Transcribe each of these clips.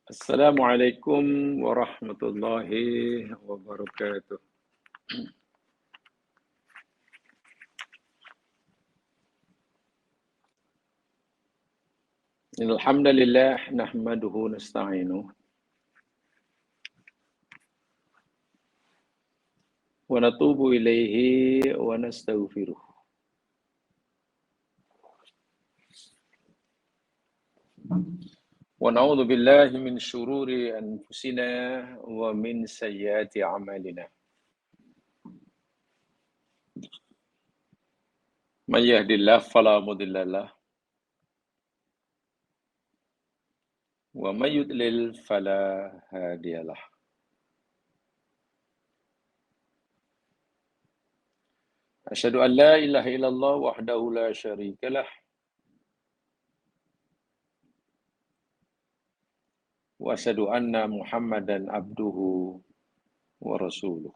Assalamualaikum warahmatullahi wabarakatuh. Alhamdulillah nahmaduhu nasta'inuh wa natubu ilaihi wa nastaghfiruh. Wa na'udzu billahi min syururi anfusina wa min sayyiati a'malina. May yahdihillahu fala mudilla lahu wa may yudlil fala hadiya lahu. Asyhadu an la ilaha illallah wahdahu la syarika lah wa asyhadu anna Muhammadan abduhu wa rasuluh.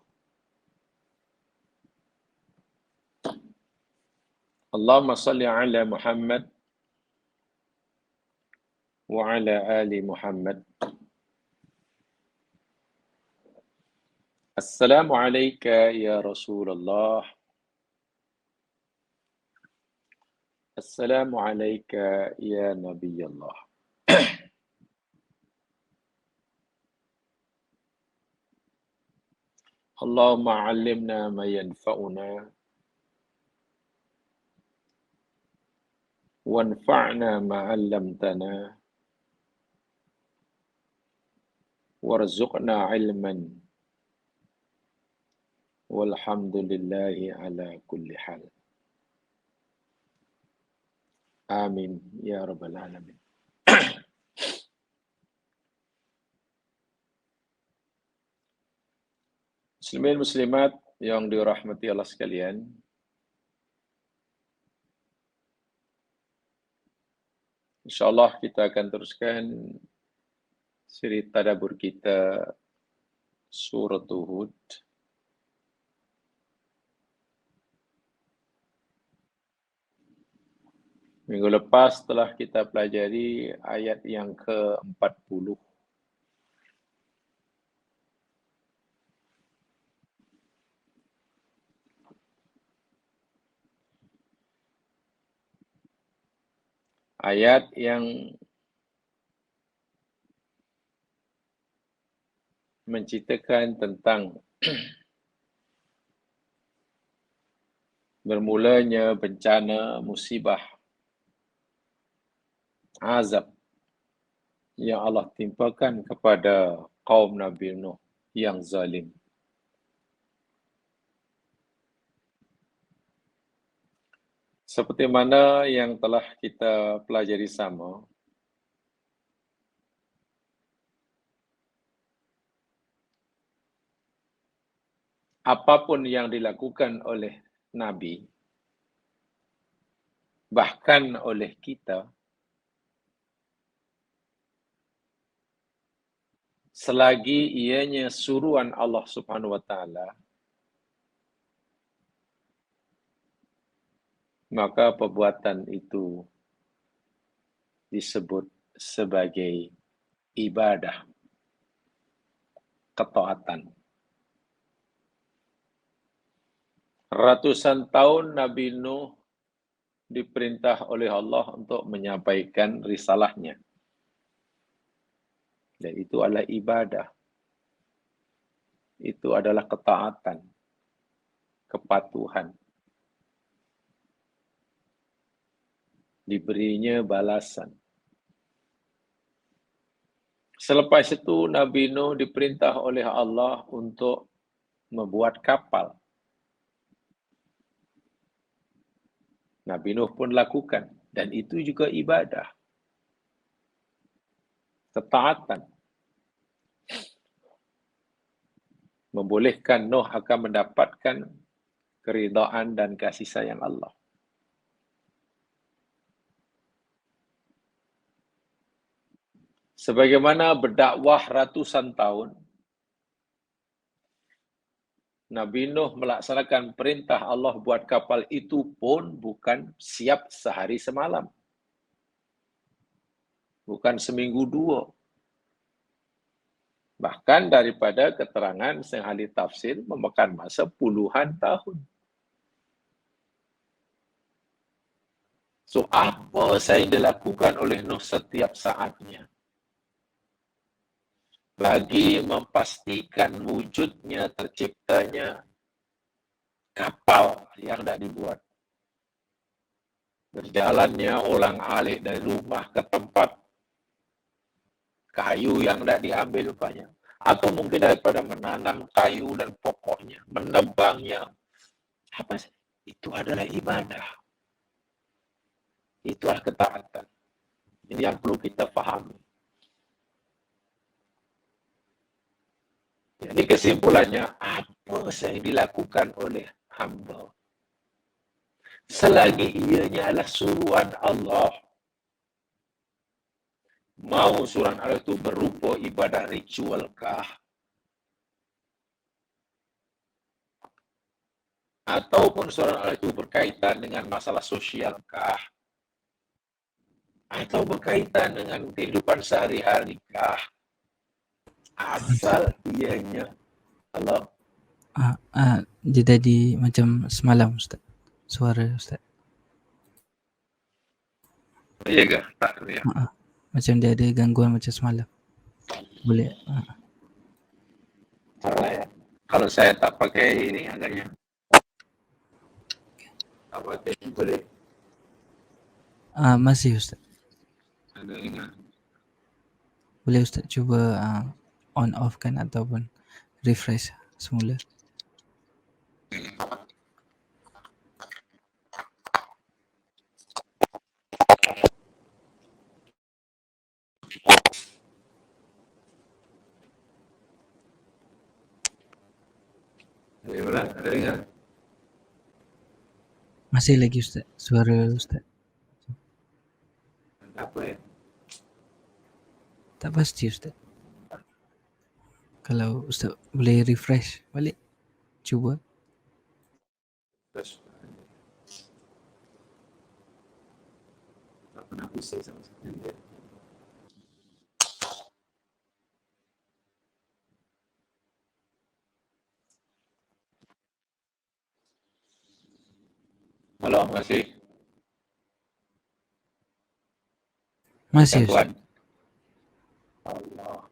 Allahumma salli ala Muhammad wa ala ali Muhammad. Assalamu alayka ya Rasulullah. Assalamu alayka ya Nabiyallah. Allahumma 'allimna ma yanfa'una wanfa'na ma 'allamtana warzuqna 'ilman walhamdulillahi ala kulli hal. Amin ya rabbal alamin. Muslimin muslimat yang dirahmati Allah sekalian. InsyaAllah kita akan teruskan siri tadabbur kita Surat Hud. Minggu lepas telah kita pelajari ayat yang ke-40. Ayat yang menceritakan tentang bermulanya bencana, musibah, azab yang Allah timpakan kepada kaum Nabi Nuh yang zalim. Seperti mana yang telah kita pelajari sama, apapun yang dilakukan oleh Nabi, bahkan oleh kita, selagi ianya suruhan Allah Subhanahu wa taala, maka perbuatan itu disebut sebagai ibadah, ketaatan. Ratusan tahun Nabi Nuh diperintah oleh Allah untuk menyampaikan risalahnya. Dan itu adalah ibadah. Itu adalah ketaatan, kepatuhan. Diberinya balasan. Selepas itu Nabi Nuh diperintah oleh Allah untuk membuat kapal. Nabi Nuh pun lakukan, dan itu juga ibadah. Ketaatan. Membolehkan Nuh akan mendapatkan keridaan dan kasih sayang Allah. Sebagaimana berdakwah ratusan tahun, Nabi Nuh melaksanakan perintah Allah buat kapal itu pun bukan siap sehari semalam. Bukan seminggu dua. Bahkan daripada keterangan sang ahli tafsir memakan masa puluhan tahun. So, apa saya dilakukan oleh Nuh setiap saatnya? Bagi memastikan wujudnya, terciptanya kapal yang dah dibuat. Berjalannya ulang-alik dari rumah ke tempat kayu yang dah diambil rupanya. Atau mungkin daripada menanam kayu dan pokoknya, menebangnya. Apa sih? Itu adalah ibadah. Itulah ketaatan. Ini yang perlu kita pahami. Jadi kesimpulannya, apa yang dilakukan oleh hamba? Selagi ianya adalah suruhan Allah, mau suruhan Allah itu berupa ibadah ritualkah? Ataupun suruhan Allah itu berkaitan dengan masalah sosialkah? Atau berkaitan dengan kehidupan sehari-harikah? Asal ianya Allah. Dia tadi macam semalam Ustaz. Suara Ustaz. Iya ke? Tak ya. Macam dia ada gangguan macam semalam. Boleh. Kalau saya tak pakai ini agaknya. Tak pakai boleh. Masih Ustaz. Ada ingat. Boleh Ustaz cuba on off kan ataupun refresh semula. Ada ingat. Masih lagi Ustaz. Suara Ustaz. Apa ya? Tak pasti Ustaz. Kalau Ustaz boleh refresh balik. Cuba. Terus. Tak pernah pusing sama sekali. Halo, masih? Masih Ustaz. Allah.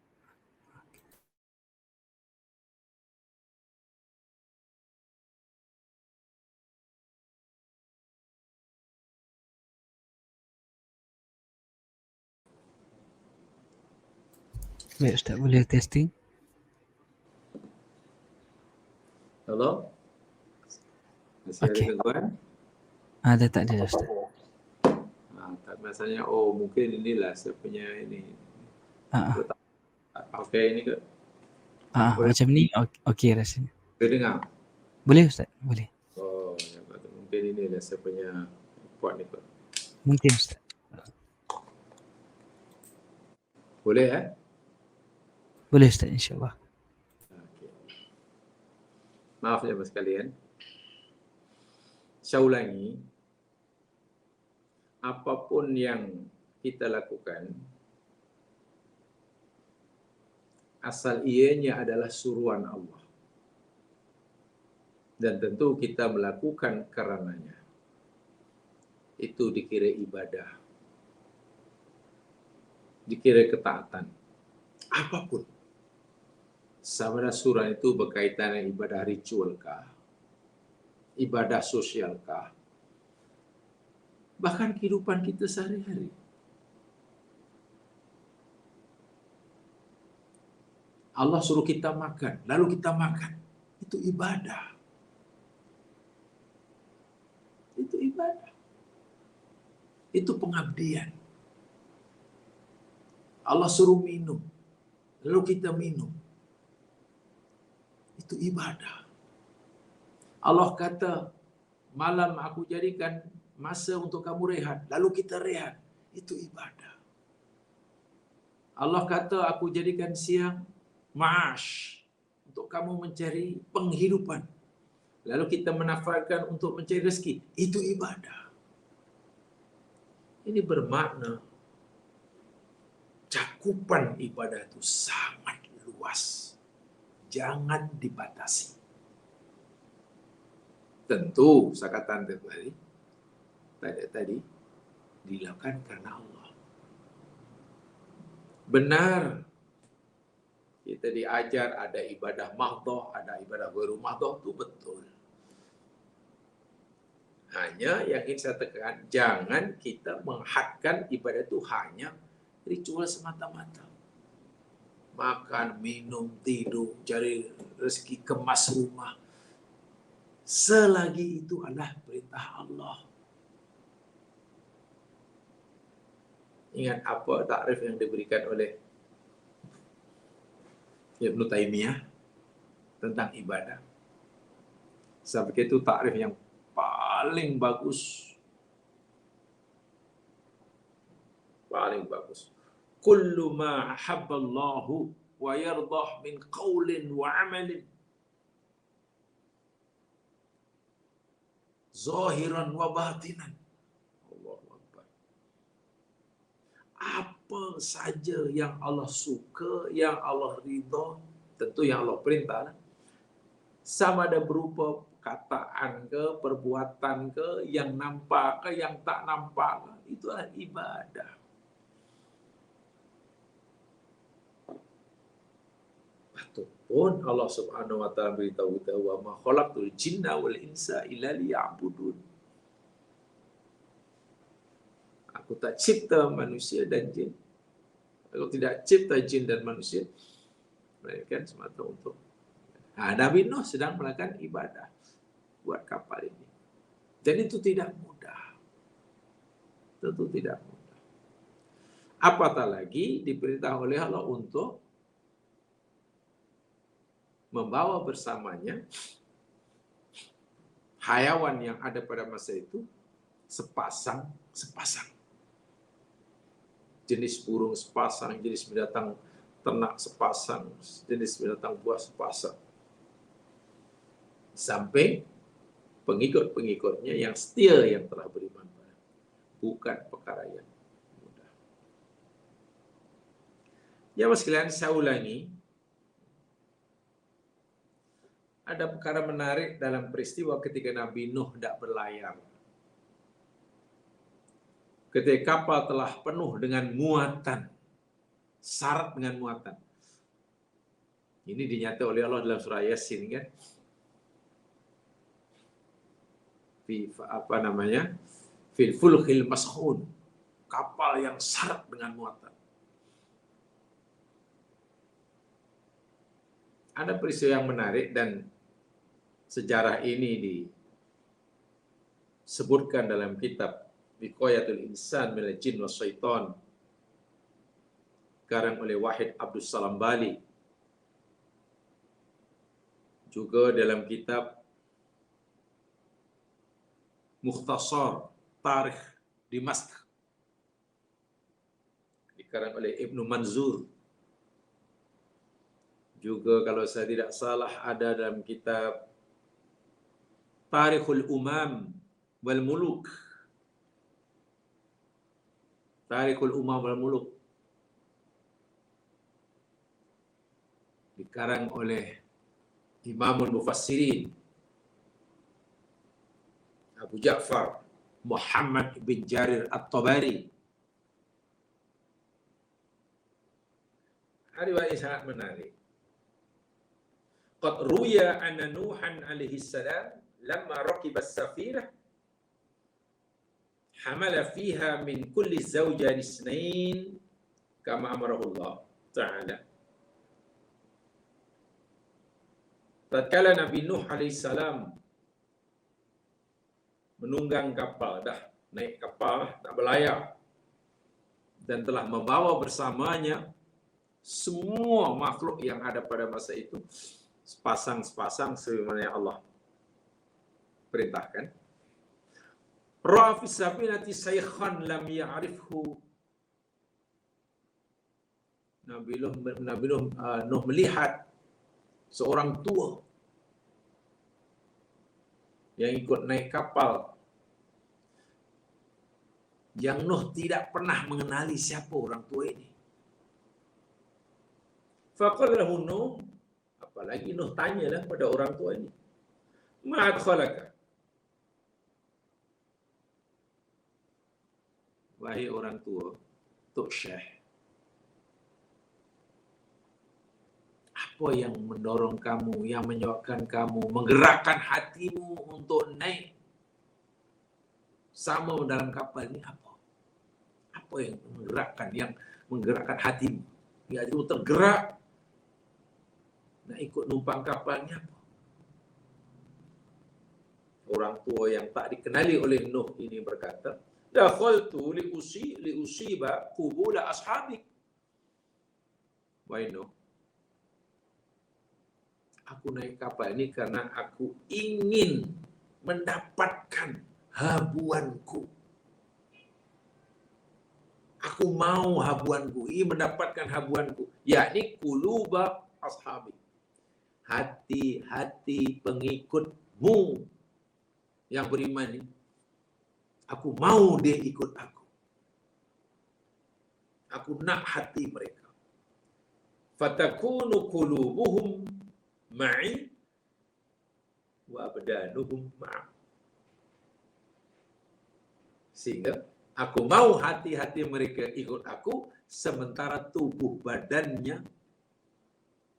Baik Ustaz, boleh testing? Halo? Masih Okey. ada gangguan? Dah tak ada Ustaz. Tak masalahnya, mungkin inilah saya punya ini. Okey ini ke? Macam ni okey rasanya. Boleh dengar? Boleh Ustaz? Boleh. Mungkin inilah saya punya port ni kot. Mungkin Ustaz. Boleh Boleh Ustaz, insyaAllah. Okay. Maaf ya sekalian. Saya ulangi. Apapun yang kita lakukan, asal ianya adalah suruhan Allah. Dan tentu kita melakukan karenanya. Itu dikira ibadah. Dikira ketaatan. Apapun. Sama ada surah itu berkaitan dengan ibadah ritualkah? Ibadah sosialkah? Bahkan kehidupan kita sehari-hari. Allah suruh kita makan, lalu kita makan. Itu ibadah. Itu ibadah. Itu pengabdian. Allah suruh minum, lalu kita minum. Itu ibadah. Allah kata, malam aku jadikan masa untuk kamu rehat, lalu kita rehat. Itu ibadah. Allah kata, aku jadikan siang ma'ash, untuk kamu mencari penghidupan. Lalu kita menafalkan untuk mencari rezeki. Itu ibadah. Ini bermakna cakupan ibadah itu sangat luas. luas. Jangan dibatasi. Tentu, saya katakan tadi dilakukan karena Allah. Benar, kita diajar ada ibadah mahdhah, ada ibadah ghairu mahdhah, itu betul. Hanya yang ingin saya tekankan, jangan kita menghadkan ibadah itu hanya ritual semata-mata. Makan, minum, tidur, cari rezeki, kemas rumah. Selagi itu adalah perintah Allah. Ingat apa takrif yang diberikan oleh Ibnu Taimiyah tentang ibadah? Saya pikir itu takrif yang paling bagus. Paling bagus. Kullu ma ahabballahu wa yardah min qawlin wa amalin zahiran wa batinan. Allahu Akbar. Apa saja yang Allah suka, yang Allah ridha, tentu yang Allah perintah, sama ada berupa kataan ke, perbuatan ke, yang nampak ke, yang tak nampak ke, itu adalah ibadah. Pun Allah Subhanahu wa taala beritahu bahwa ma khalaqtul jinna wal insa illa liya'budun. Aku tak cipta manusia dan jin. Aku tidak cipta jin dan manusia melainkan semata untuk. Nabi Nuh sedang melakukan ibadah buat kapal ini. Dan itu tidak mudah. Tentu tidak mudah. Apatah lagi diperintah oleh Allah untuk membawa bersamanya hayawan yang ada pada masa itu sepasang. Jenis burung sepasang, jenis binatang ternak sepasang, jenis binatang buah sepasang. Sampai pengikut-pengikutnya yang setia yang telah beriman pada. Bukan perkara yang mudah. Ya mas sekalian, saya ulangi. Ada perkara menarik dalam peristiwa ketika Nabi Nuh tidak berlayar. Ketika kapal telah penuh dengan muatan, syarat dengan muatan. Ini dinyatakan oleh Allah dalam surah Yasin kan? Fil fulkhil maskhun. Kapal yang syarat dengan muatan. Ada peristiwa yang menarik dan sejarah ini disebutkan dalam kitab Wiqayatul Insan minal Jin was Syaitan karang oleh Wahid Abdus Salam Bali, juga dalam kitab Mukhtasar Tarikh Dimashq dikarang oleh Ibnu Manzur, juga kalau saya tidak salah ada dalam kitab Tarikhul Umam wal Muluk. Tarikhul Umam wal Muluk dikarang oleh Imamul Mufassirin Abu Ja'far Muhammad bin Jarir At-Tabari. Riwayat sangat menarik. Qad ruya anna Nuhan alaihi salam lamma raqiba as-safinah hamala fiha min kulli zawjayn isnain kama amarahu Allah Ta'ala. Tatkala Nabi Nuh alaihi salam menunggang kapal, dah naik kapal, tak berlayar, dan telah membawa bersamanya semua makhluk yang ada pada masa itu, sepasang-sepasang sebagaimana Allah perintahkan. Ra'a fi safinati saykhan lam ya'rifhu. Nabi Nuh melihat seorang tua yang ikut naik kapal yang Nuh tidak pernah mengenali siapa orang tua ini. Faqala lahu Nuh, apalagi Nuh tanyalah pada orang tua ini. Ma'adkhalaka. Wahai orang tua, Tok Syekh, apa yang mendorong kamu, yang menyebabkan kamu, menggerakkan hatimu untuk naik sama dalam kapal ini apa? Apa yang menggerakkan hatimu? Ya, itu tergerak nak ikut numpang kapalnya apa? Orang tua yang tak dikenali oleh Nuh ini berkata, dakhaltu liusiba qubula ashabik. Wahai Nuh, aku naik kapal ini karena aku ingin mendapatkan habuanku. Aku mau habuanku, ingin mendapatkan habuanku, yakni quluba ashabi. Hati-hati pengikutmu yang beriman ini. Aku mau dia ikut aku. Aku nak hati mereka. Fatakunu qulubuhum ma'i wa abdanuhum ma'a. Sehingga aku mau hati-hati mereka ikut aku, sementara tubuh badannya,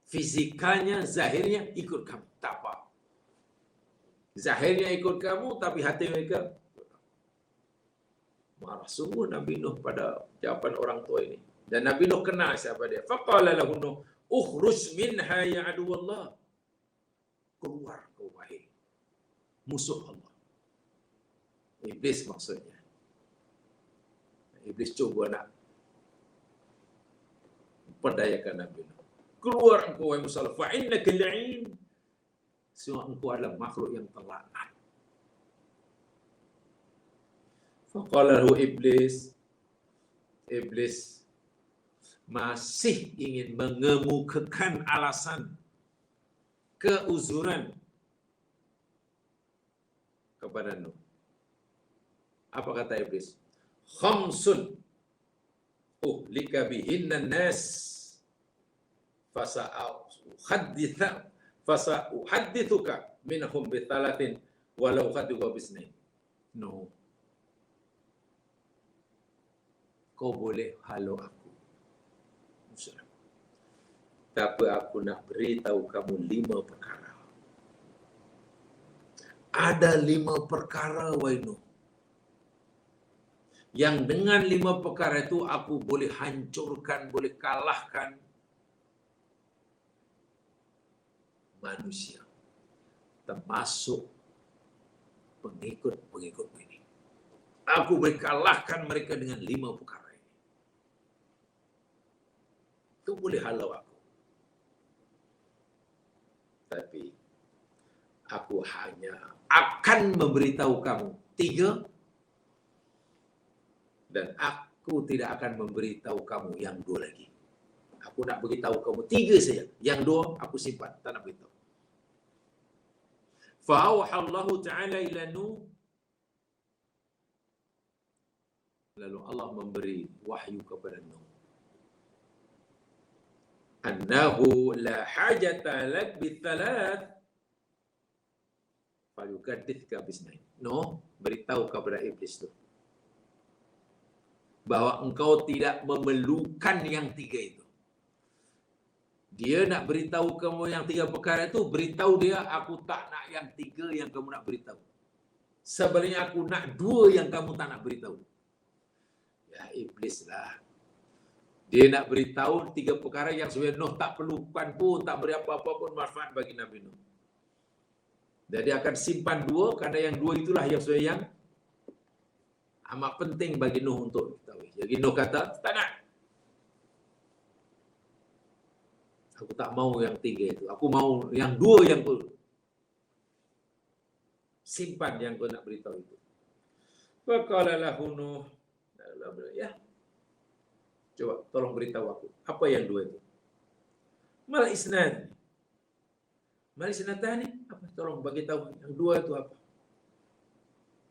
fizikalnya, zahirnya ikut kamu. Tak apa. Zahirnya ikut kamu, tapi hati mereka marah sungguh Nabi Nuh pada jawaban orang tua ini. Dan Nabi Nuh kenal siapa dia. Faqala lahu Nuh, ukhruj minha ya aduwallah. Keluar kau wahai musuh Allah. Iblis maksudnya. Iblis cuba nak perdayakan Nabi Nuh. Keluar engkau wahai musuh Allah. Fa innaka la'in. Semua engkau adalah makhluk yang terlaknat. Faqala lahu Iblis. Iblis masih ingin mengemukakan alasan keuzuran kepada Nuh. Apa kata Iblis? Khamsun uhlika bihinna nas fasa'uhaddithuka minhum bitalatin walau khadwa bisnain. No. Kau boleh halau aku. Tapi aku nak beritahu kamu 5 perkara. Ada 5 perkara, wahai Nuh, yang dengan 5 perkara itu aku boleh hancurkan, boleh kalahkan manusia, termasuk pengikut-pengikut ini. Aku boleh kalahkan mereka dengan 5 perkara ini. Kau boleh halau aku. Tapi aku hanya akan memberitahu kamu 3, dan aku tidak akan memberitahu kamu yang 2 lagi. Aku nak beritahu kamu 3 saja. Yang 2 aku simpan, tak nak beritahu. Fa'auha Allah Ta'ala ila Nuh. Lalu Allah memberi wahyu kepada Nuh. Annahu la hajata lak bithalath falyukaddithka bisnain. Nuh beritahu kepada Iblis tu bahawa engkau tidak memerlukan yang 3 itu. Dia nak beritahu kamu yang 3 perkara itu, beritahu dia, aku tak nak yang 3 yang kamu nak beritahu. Sebenarnya aku nak 2 yang kamu tak nak beritahu. Ya, Iblis lah. Dia nak beritahu 3 perkara yang sebenarnya Nuh tak perlukan pun, tak beri apa-apa pun manfaat bagi Nabi Nuh. Jadi akan simpan 2, kerana yang 2 itulah yang sebenarnya yang amat penting bagi Nuh untuk diketahui. Jadi Nuh kata, tak nak. Aku tak mau yang 3 itu. Aku mau yang 2 yang tu. Simpan yang kau nak beritahu itu. Faqala lahu Nuh. Ya. Coba tolong beritahu aku. Apa yang 2 itu? Mal isnad. Mal isnadani. Apa? Tolong bagi tahu yang 2 itu apa?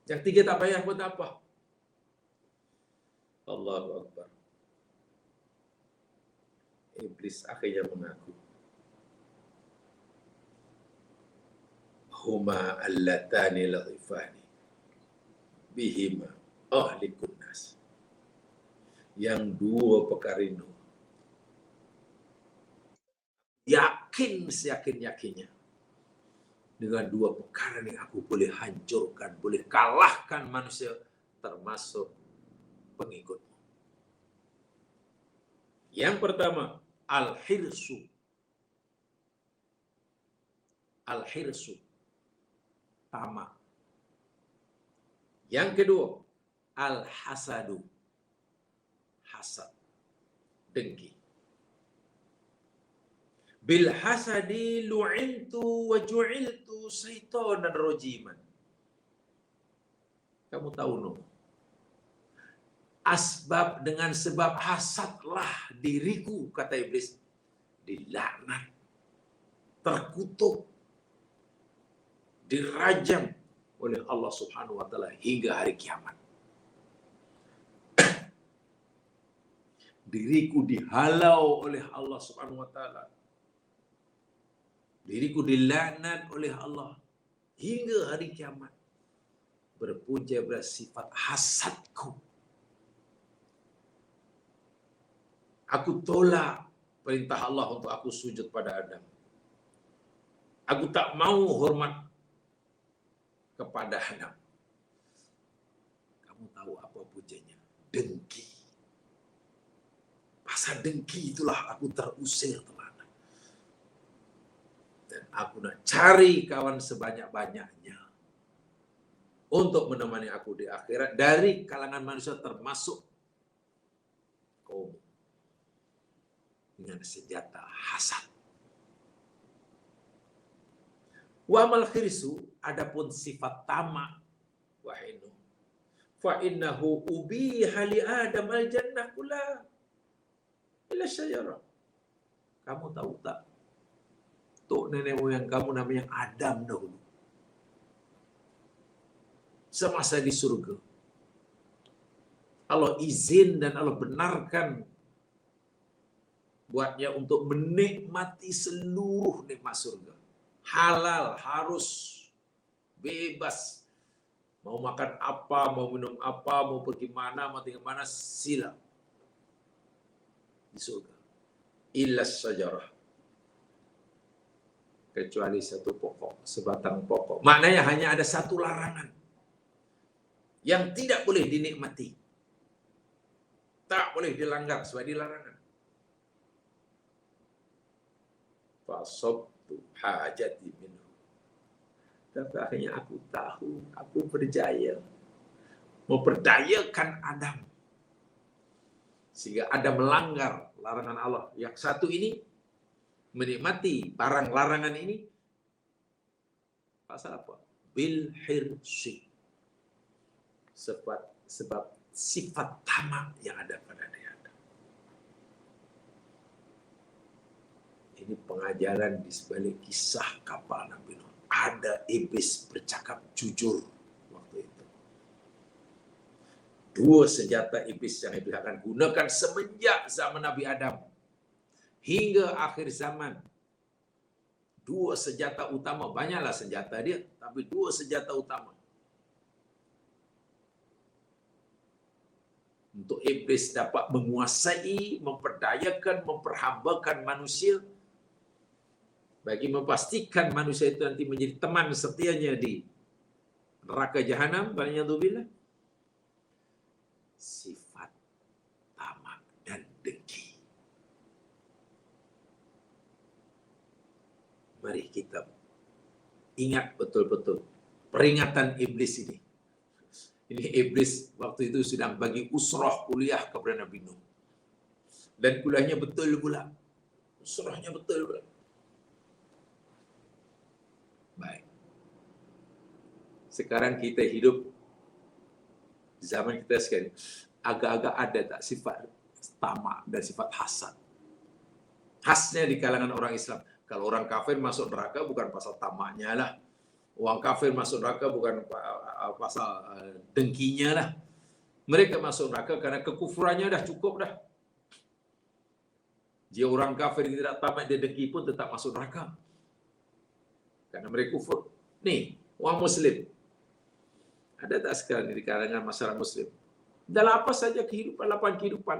Yang 3 tak payah pun tak apa. Allahu Akbar. Iblis akhirnya mengaku, huma allatani laghifani bihima ahlikun nas. Yang dua perkara itu yakin seyakin-yakinnya, dengan dua perkara ini aku boleh hancurkan, boleh kalahkan manusia, termasuk pengikutmu. Yang pertama, al-hirsu. Al-hirsu, tamak. Yang kedua, al-hasadu, hasad, dengki. Bil hasadi lu'intu wa ju'iltu syaitanan rojiman. Kamu tahu no? Asbab, dengan sebab hasadlah diriku, kata iblis, dilaknat, terkutuk, dirajam oleh Allah Subhanahu wa taala hingga hari kiamat. Diriku dihalau oleh Allah Subhanahu wa taala. Diriku dilaknat oleh Allah hingga hari kiamat. Berpunca bersifat hasadku. Aku tolak perintah Allah untuk aku sujud pada Adam. Aku tak mau hormat kepada Adam. Kamu tahu apa puncanya? Dengki. Pasal dengki itulah aku terusir kemana. Dan aku nak cari kawan sebanyak-banyaknya untuk menemani aku di akhirat dari kalangan manusia, termasuk kaum dengan senjata hasad. Wa mal khirsu, adapun sifat tamak, wahinu fa innahu ubiha li adam al jannah kula ila syajarah. Kamu tahu tak, tok nenek moyang kamu namanya Adam dahulu, semasa di surga Allah izin dan Allah benarkan buatnya untuk menikmati seluruh nikmat surga. Halal, harus, bebas. Mau makan apa, mau minum apa, mau pergi mana, mau tinggal mana, sila. Di surga. Illa syajarah. Kecuali satu pokok, sebatang pokok. Maknanya hanya ada satu larangan yang tidak boleh dinikmati. Tak boleh dilanggar sebab dilarangan. Fasobtu hajati minhu. Tapi akhirnya aku tahu, aku berjaya memperdayakan Adam, sehingga Adam melanggar larangan Allah. Yang satu ini menikmati barang larangan ini pasal apa? Bil hirsi. Sebab sifat tamak yang ada pada dia. Ini pengajaran di sebalik kisah kapal Nabi Nuh. Ada iblis bercakap jujur waktu itu. Dua senjata iblis yang iblis akan gunakan semenjak zaman Nabi Adam hingga akhir zaman. Dua senjata utama, banyaklah senjata dia, tapi dua senjata utama untuk iblis dapat menguasai, memperdayakan, memperhambakan manusia, bagi memastikan manusia itu nanti menjadi teman setianya di neraka jahanam, waliyadzubillah. Sifat tamak dan dengki. Mari kita ingat betul-betul peringatan iblis ini. Ini iblis waktu itu sedang bagi usrah kuliah kepada Nabi Nuh. Dan kuliahnya betul pula. Usrahnya betul pula. Baik. Sekarang kita hidup zaman kita sekarang, agak-agak ada tak sifat tamak dan sifat hasad. Khasnya di kalangan orang Islam. Kalau orang kafir masuk neraka bukan pasal tamaknya lah. Orang kafir masuk neraka bukan pasal dengkinya lah. Mereka masuk neraka karena kekufurannya dah cukup dah. Jika orang kafir tidak tamat dia dengki pun tetap masuk neraka. Karena mereka kufur. Nih, orang Muslim. Ada tak sekarang di kalangan masyarakat Muslim? Dalam apa saja kehidupan, lapangan kehidupan.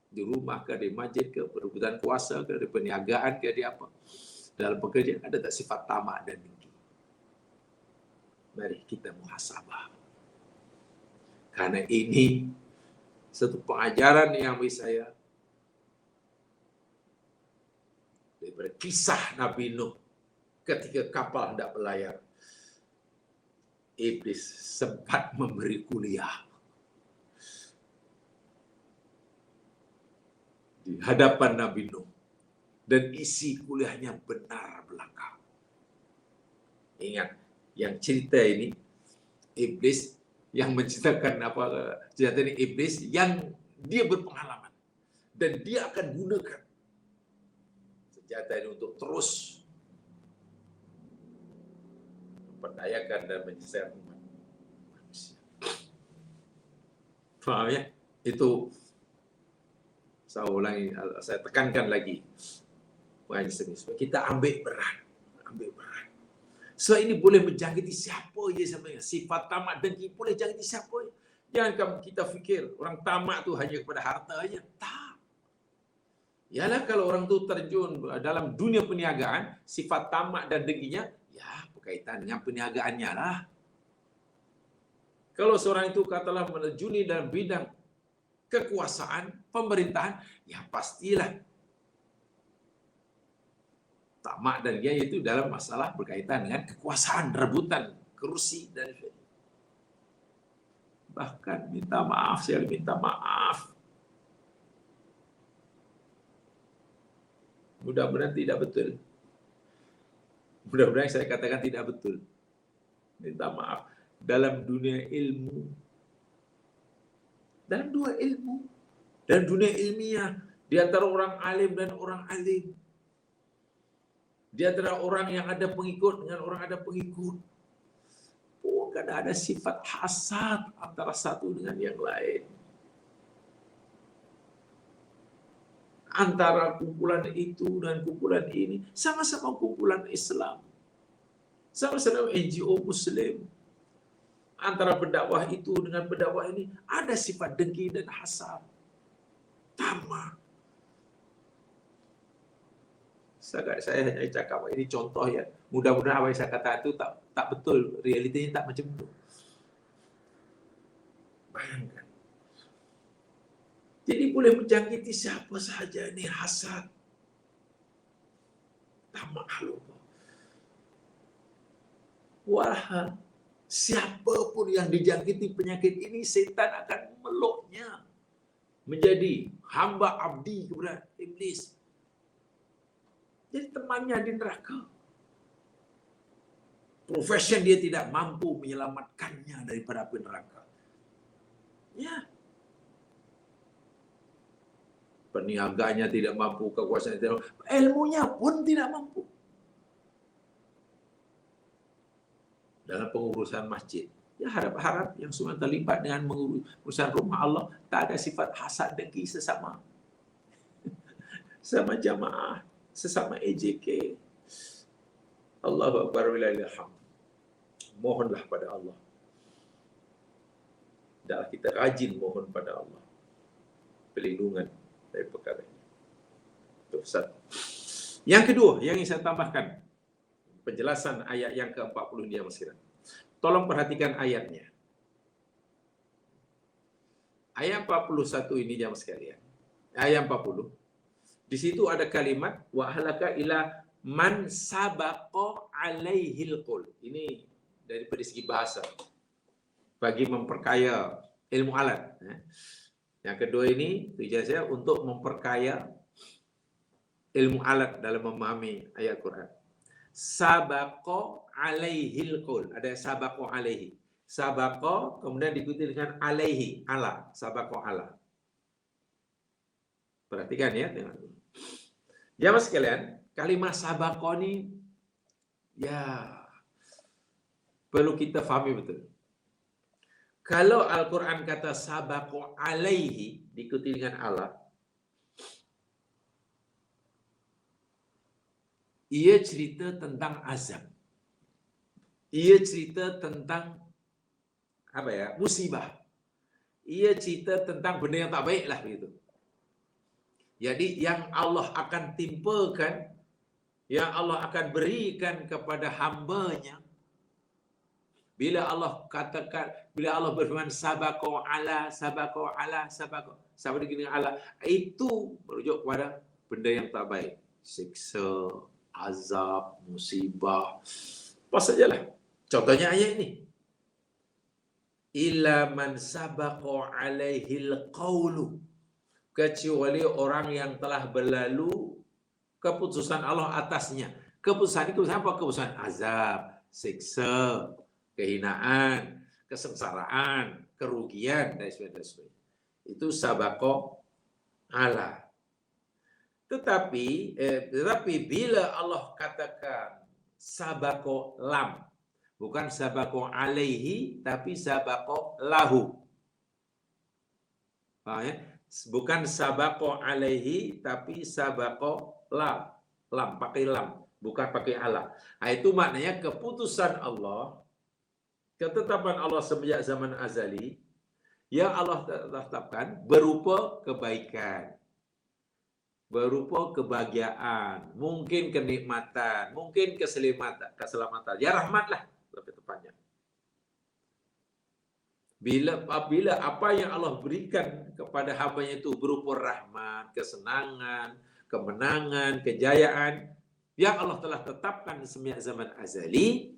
Di rumah ke, di masjid ke, perebutan kuasa ke, di perniagaan ke, di apa. Dalam pekerjaan, ada tak sifat tamak dan dengki? Mari kita muhasabah. Karena ini satu pengajaran yang bagi saya daripada kisah Nabi Nuh ketika kapal hendak berlayar. Iblis sempat memberi kuliah di hadapan Nabi Nuh. Dan isi kuliahnya benar belaka. Ingat, yang cerita ini, Iblis yang menceritakan apa cerita ini, Iblis yang dia berpengalaman. Dan dia akan gunakan senjata ini untuk terus memperdayakan dan menyesatkan umat manusia. Faham ya? Itu saya ulangi, saya tekankan lagi. Kita ambil berat. So ini boleh menjangkiti siapa je sebenarnya. Sifat tamak dengki boleh jangkiti siapa je. Jangan kita fikir orang tamak tu hanya kepada harta aja. Tak. Yalah kalau orang tu terjun dalam dunia perniagaan, sifat tamak dan dengkinya ya berkaitan dengan perniagaannya lah. Kalau seorang itu katalah menerjuni dalam bidang kekuasaan, pemerintahan, ya pastilah tamak dan dia itu dalam masalah berkaitan dengan kekuasaan, rebutan kursi dan bahkan minta maaf, saya minta maaf. Mudah-mudahan tidak betul. Mudah-mudahan saya katakan tidak betul. Minta maaf. Dalam dunia ilmu, dalam dua ilmu, dalam dunia ilmiah, di antara orang alim dan orang alim, di antara orang yang ada pengikut dengan orang ada pengikut, bukan ada sifat hasad antara satu dengan yang lain. Antara kumpulan itu dan kumpulan ini, sama-sama kumpulan Islam, sama-sama NGO Muslim. Antara pendakwah itu dengan pendakwah ini ada sifat dengki dan hasad, tamak. Saya hanya cakap ini contoh ya. Mudah-mudahan apa yang saya kata itu tak betul, realitinya tak macam itu. Bayangkan. Jadi boleh menjangkiti siapa sahaja ini hasad, tamak lupa. Wah, siapa pun yang dijangkiti penyakit ini, setan akan meluknya menjadi hamba abdi kepada iblis. Jadi temannya di neraka. Profession dia tidak mampu menyelamatkannya daripada api neraka. Ya. Perniagaannya tidak mampu, kekuasaan tidak mampu, ilmunya pun tidak mampu. Dalam pengurusan masjid, ya harap-harap yang semua terlibat dengan mengurusan rumah Allah tak ada sifat hasad dengki sesama jamaah, sesama AJK. Allahu Akbar walillahil hamd. Mohonlah pada Allah. Dan kita rajin mohon pada Allah perlindungan dari perkara ini. Itu satu. Yang kedua, yang ingin saya tambahkan, penjelasan ayat yang ke-40 dia masih. Tolong perhatikan ayatnya. Ayat 41 ini jamaah sekalian. Ayat 40. Di situ ada kalimat wa ahlaka ila man sabaqa alaihil qul. Ini dari segi bahasa. Bagi memperkaya ilmu alat. Yang kedua ini tujuan saya untuk memperkaya ilmu alat dalam memahami ayat Quran. Sabaqa alaihil qul. Ada sabaqa alaihi. Sabaqa kemudian diikuti dengan alaihi, ala. Sabaqa ala. Perhatikan ya. Jamaah sekalian, kalimat sabaqa ini ya perlu kita fahami betul. Kalau Al-Quran kata sabaqa alaihi diikuti dengan Allah, ia cerita tentang azab. Ia cerita tentang musibah. Ia cerita tentang benda yang tak baik lah begitu. Jadi yang Allah akan timpakan, yang Allah akan berikan kepada hamba-Nya, bila Allah katakan, bila Allah berfirman sabaqu ala, sampai dengan ala, itu merujuk kepada benda yang tak baik, siksa, azab, musibah. Apa sajalah. Contohnya ayat ini. Illa man sabaqa alaihil qawlu, kecuali orang yang telah berlalu keputusan Allah atasnya. Keputusan itu apa? Keputusan azab, siksa, kehinaan, kesengsaraan, kerugian, dan sebagainya. Itu sabaqo ala. Tetapi bila Allah katakan sabaqo lam, bukan sabaqo alaihi, tapi sabaqo lahu. Paham ya? Bukan sabaqo alaihi, tapi sabaqo lam. Lam, pakai lam, bukan pakai ala. Nah, itu maknanya keputusan Allah, ketetapan Allah sejak zaman azali, yang Allah tetapkan berupa kebaikan, berupa kebahagiaan, mungkin kenikmatan, mungkin keselamatan. Ya rahmatlah lebih tepatnya. Bila apa yang Allah berikan kepada hamba-Nya itu berupa rahmat, kesenangan, kemenangan, kejayaan yang Allah telah tetapkan sejak zaman azali,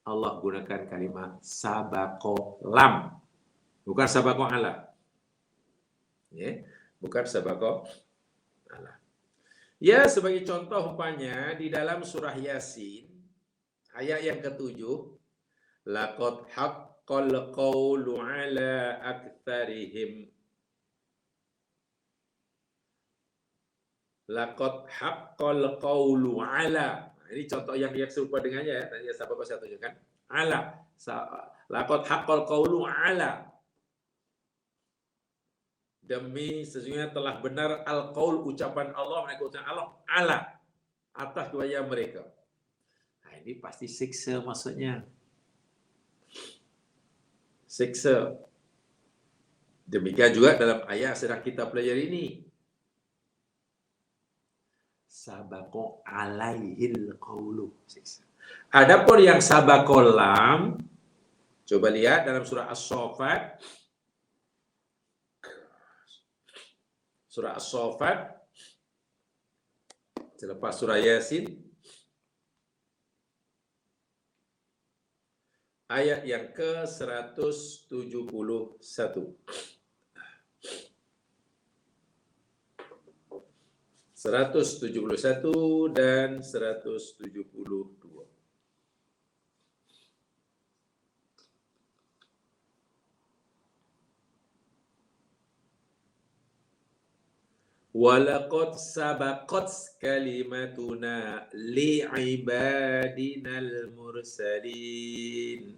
Allah gunakan kalimat sabaqo lam, bukan sabaqo ala. Ya, bukan sabaqo ala. Ya, sebagai contoh umpamanya di dalam surah Yasin ayat yang ke-7, laqad haqqal qawlu ala aktsarihim. Laqad haqqal qawlu ala. Nah, ini contoh yang serupa dengannya ya. Tadi sabaqo saya tunjukkan. Ala. Laqad haqqal qawlu ala. Demi sesungguhnya telah benar al-qaul, ucapan Allah, mereka ucapan Allah ala, atas kepada mereka. Nah, ini pasti siksa maksudnya. Siksa. Demikian juga dalam ayat sedang kita pelajari ini. Sabaqo alaihil qawlu. Siksa. Adapun yang sabaqo lam, coba lihat dalam surah As-Saffat. Surah As-Saffat selepas surah Yasin, ayat yang ke-171. 171 dan 172. Walaqad sabaqat kalimatuna li'ibadinal mursalin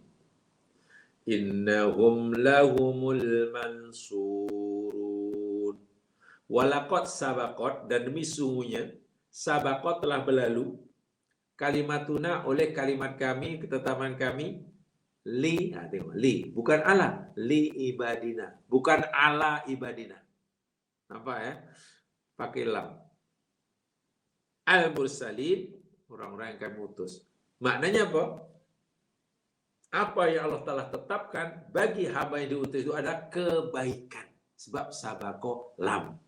innahum lahumul mansurun. Walaqad sabaqat, dan demi sungguhnya sabaqat telah berlalu, kalimatuna, oleh kalimat kami, ketetapan kami, li bukan ala, li ibadina, bukan ala ibadina. Nampak ya? Pakai lam. Al-mursalin, orang-orang yang kami utus. Maknanya apa? Apa yang Allah telah tetapkan bagi hamba yang diutus itu adalah kebaikan. Sebab sabaqo lam.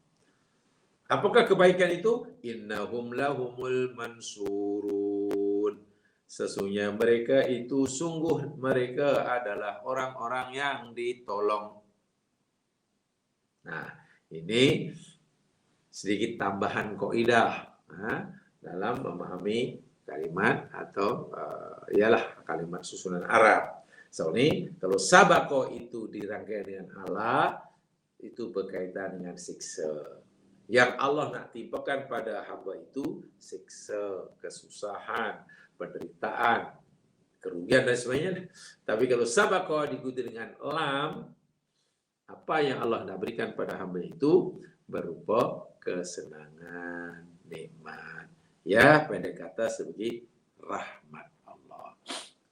Apakah kebaikan itu? Innahum lahumul mansurun. Sesungguhnya mereka itu, sungguh mereka adalah orang-orang yang ditolong. Nah, ini sedikit tambahan kaidah dalam memahami kalimat atau ialah kalimat susunan Arab. So ini kalau sabaqo itu dirangkai dengan Allah, itu berkaitan dengan siksa. Yang Allah nak timpakan pada hamba itu siksa, kesusahan, penderitaan, kerugian dan sebagainya. Tapi kalau sabaqo diikuti dengan lam, apa yang Allah nak berikan pada hamba itu berupa kesenangan, nikmat, Ya, pendek kata sebagai rahmat Allah.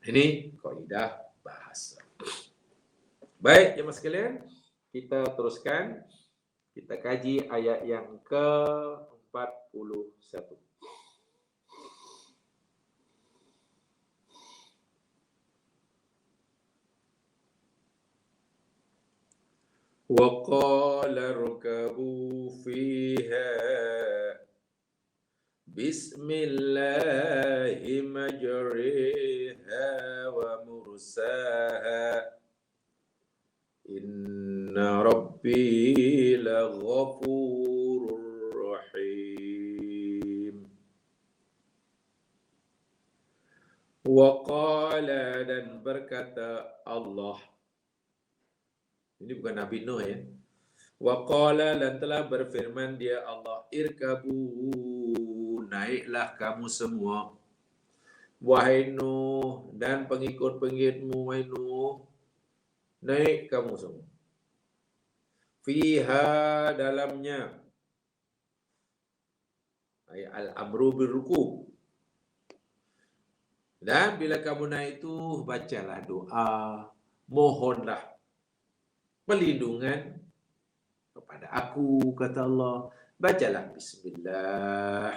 Ini kaidah bahasa. Baik, jemaah sekalian, kita teruskan. Kita kaji ayat yang ke-41. وَقَالَ ارْكَبُوا فِيهَا بِسْمِ اللَّهِ مَجْرَاهَا وَمُرْسَاهَا إِنَّ رَبِّي لَغَفُورٌ رَحِيمٌ. Waqala, dan berkata Allah. Ini bukan Nabi Nuh ya. Waqala, dan telah berfirman dia Allah, irkabu, naiklah kamu semua. Wahai Nuh dan pengikut-pengikutmu, wahai Nuh, naik kamu semua. Fiha, dalamnya. Al-amru birrukub. Dan bila kamu naik itu, bacalah doa, mohonlah perlindungan kepada aku, kata Allah. Bacalah bismillah,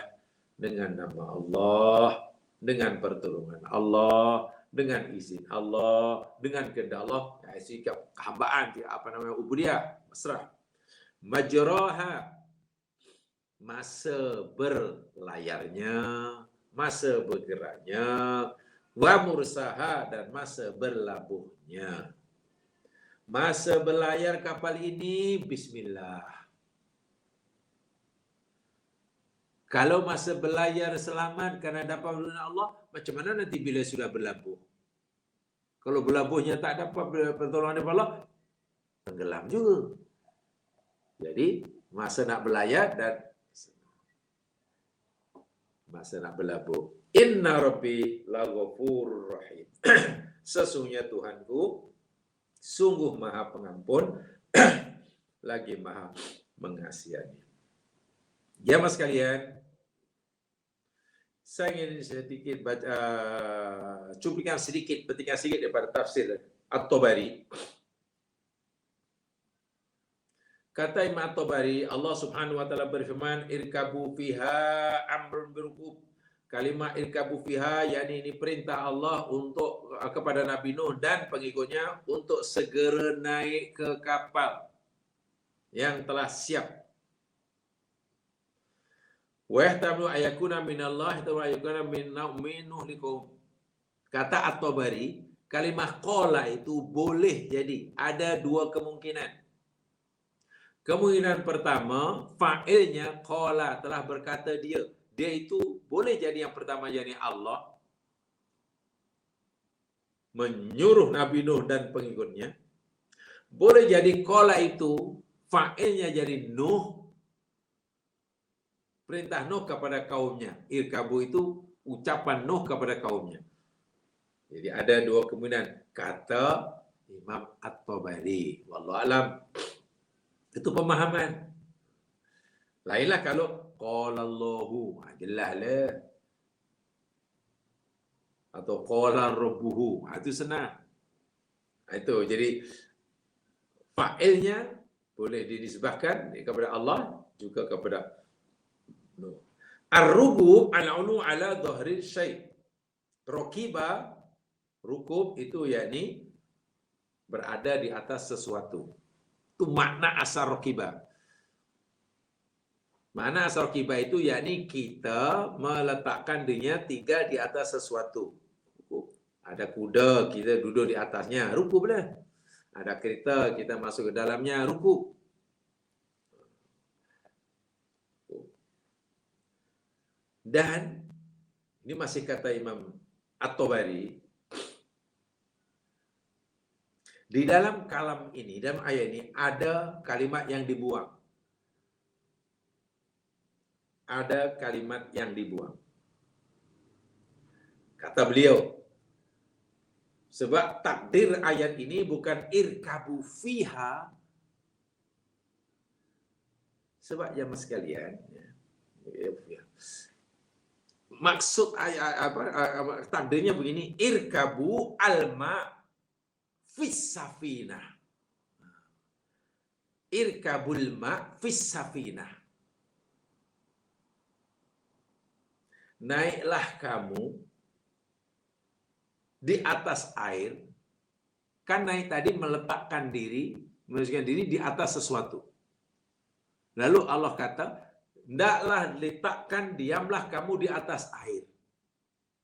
dengan nama Allah, dengan pertolongan Allah, dengan izin Allah, dengan kehendak Allah. Sikap kehambaan, ubudiyah, pasrah. Majraha, masa berlayarnya, masa bergeraknya, wa mursaha, dan masa berlabuhnya. Masa berlayar kapal ini, bismillah. Kalau masa berlayar selamat kerana dapat pertolongan Allah, macam mana nanti bila sudah berlabuh? Kalau berlabuhnya tak dapat pertolongan daripada Allah, tenggelam juga. Jadi, masa nak berlayar dan masa nak berlabuh. Inna Rabbi laghafurur rahim. Sesungguhnya Tuhanku sungguh maha pengampun lagi maha mengasihani. Jemaah sekalian, saya ingin sedikit baca cuplikan sedikit, petikan sedikit daripada tafsir At-Tabari. Kata Imam At-Tabari, Allah Subhanahu wa taala berfirman, irkabu fiha amrun birukub. Kalimat irkabu fiha, yakni ini perintah Allah untuk kepada Nabi Nuh dan pengikutnya untuk segera naik ke kapal yang telah siap. Wa yahtamilu ayakuna minallah wa ayakuna minnuh likum. Kata At-Tabari, kalimah qala itu boleh jadi ada dua kemungkinan. Kemungkinan pertama, fa'ilnya qala, telah berkata dia. Dia itu boleh jadi yang pertama, yakni Allah menyuruh Nabi Nuh dan pengikutnya. Boleh jadi qala itu fa'ilnya jadi Nuh, perintah Nuh kepada kaumnya. Irkabu itu ucapan Nuh kepada kaumnya. Jadi ada dua kemungkinan, kata Imam At-Tabari. Wallahu alam. Itu pemahaman. Lainlah kalau qala Allahu, jelaslah. Atau qala rabbuhu, itu senang. Itu jadi fa'ilnya boleh dinisbahkan kepada Allah juga kepada Nuh. Ar-rukub al-ulu ala dhahril syai'. Rakiba, rukub itu yakni berada di atas sesuatu. Itu makna asal rakiba. Makna asal rakiba itu yakni kita meletakkan dirinya tiga di atas sesuatu. Ada kuda, kita duduk di atasnya, rukub lah. Ada kereta, kita masuk ke dalamnya, rukub. Dan ini masih kata Imam At-Tabari, di dalam kalam ini, dalam ayat ini ada kalimat yang dibuang. Ada kalimat yang dibuang. Kata beliau, sebab takdir ayat ini bukan irkabu fiha. Sebab jemaah sekalian, Maksud takdirnya begini, irkabu alma fis safinah. Irkabul ma fis safinah. Naiklah kamu di atas air. Kan naik tadi meletakkan diri, menunjukkan diri di atas sesuatu. Lalu Allah kata, hendaklah letakkan, diamlah kamu di atas air.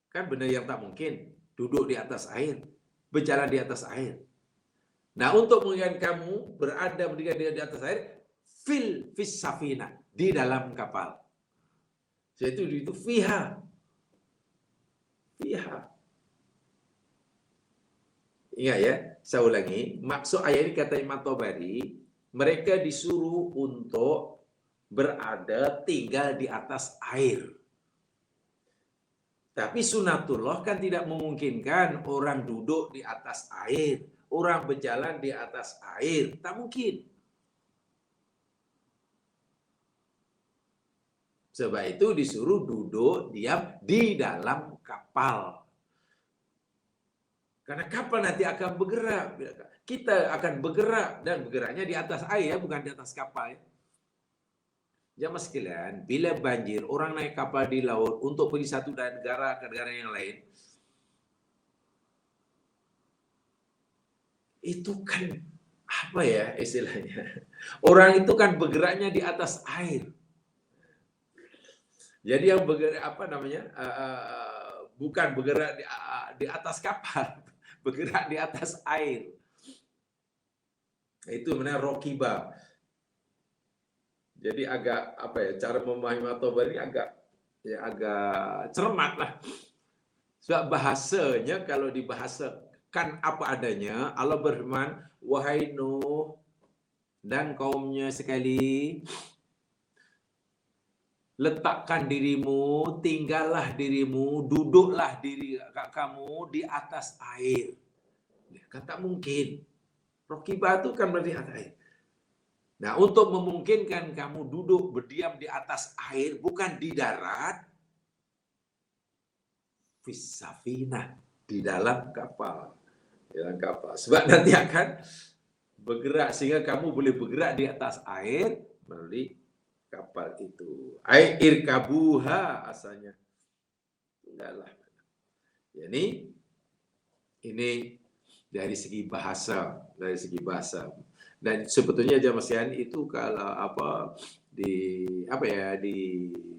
Kan benda yang tak mungkin, duduk di atas air, berjalan di atas air. Nah, untuk mengingat kamu berdiri di atas air, fis safina, di dalam kapal. Yaitu itu fiha. Ingat ya, saya ulangi. Maksud ayat ini kata Imam Tabari, mereka disuruh untuk berada tinggal di atas air. Tapi sunatullah kan tidak memungkinkan orang duduk di atas air, orang berjalan di atas air. Tak mungkin. Sebab itu disuruh duduk diam di dalam kapal. Karena kapal nanti akan bergerak. Kita akan bergerak dan bergeraknya di atas air, bukan di atas kapal. Jamaah sekalian, bila banjir, orang naik kapal di laut untuk pergi satu negara ke negara yang lain, itu kan apa ya istilahnya? Orang itu kan bergeraknya di atas air. Jadi yang bergerak bukan bergerak di atas kapal, bergerak di atas air. Itu benar rokibah. Jadi agak cara memahami At-Tabari agak cermat lah. Sebab bahasanya kalau dibahasakan apa adanya, Allah berfirman, wahai Nuh dan kaumnya sekali, letakkan dirimu, tinggallah dirimu, duduklah diri kamu di atas air. Kan tak mungkin. Rokibah itu kan berarti atas air. Nah, untuk memungkinkan kamu duduk berdiam di atas air, bukan di darat, fisafina, di dalam kapal. Di dalam kapal. Sebab nanti akan bergerak, sehingga kamu boleh bergerak di atas air melalui kapal itu. Air kabuha asalnya. Tidaklah. Jadi, ini dari segi bahasa. Dan sebetulnya jamaah sekalian itu kalau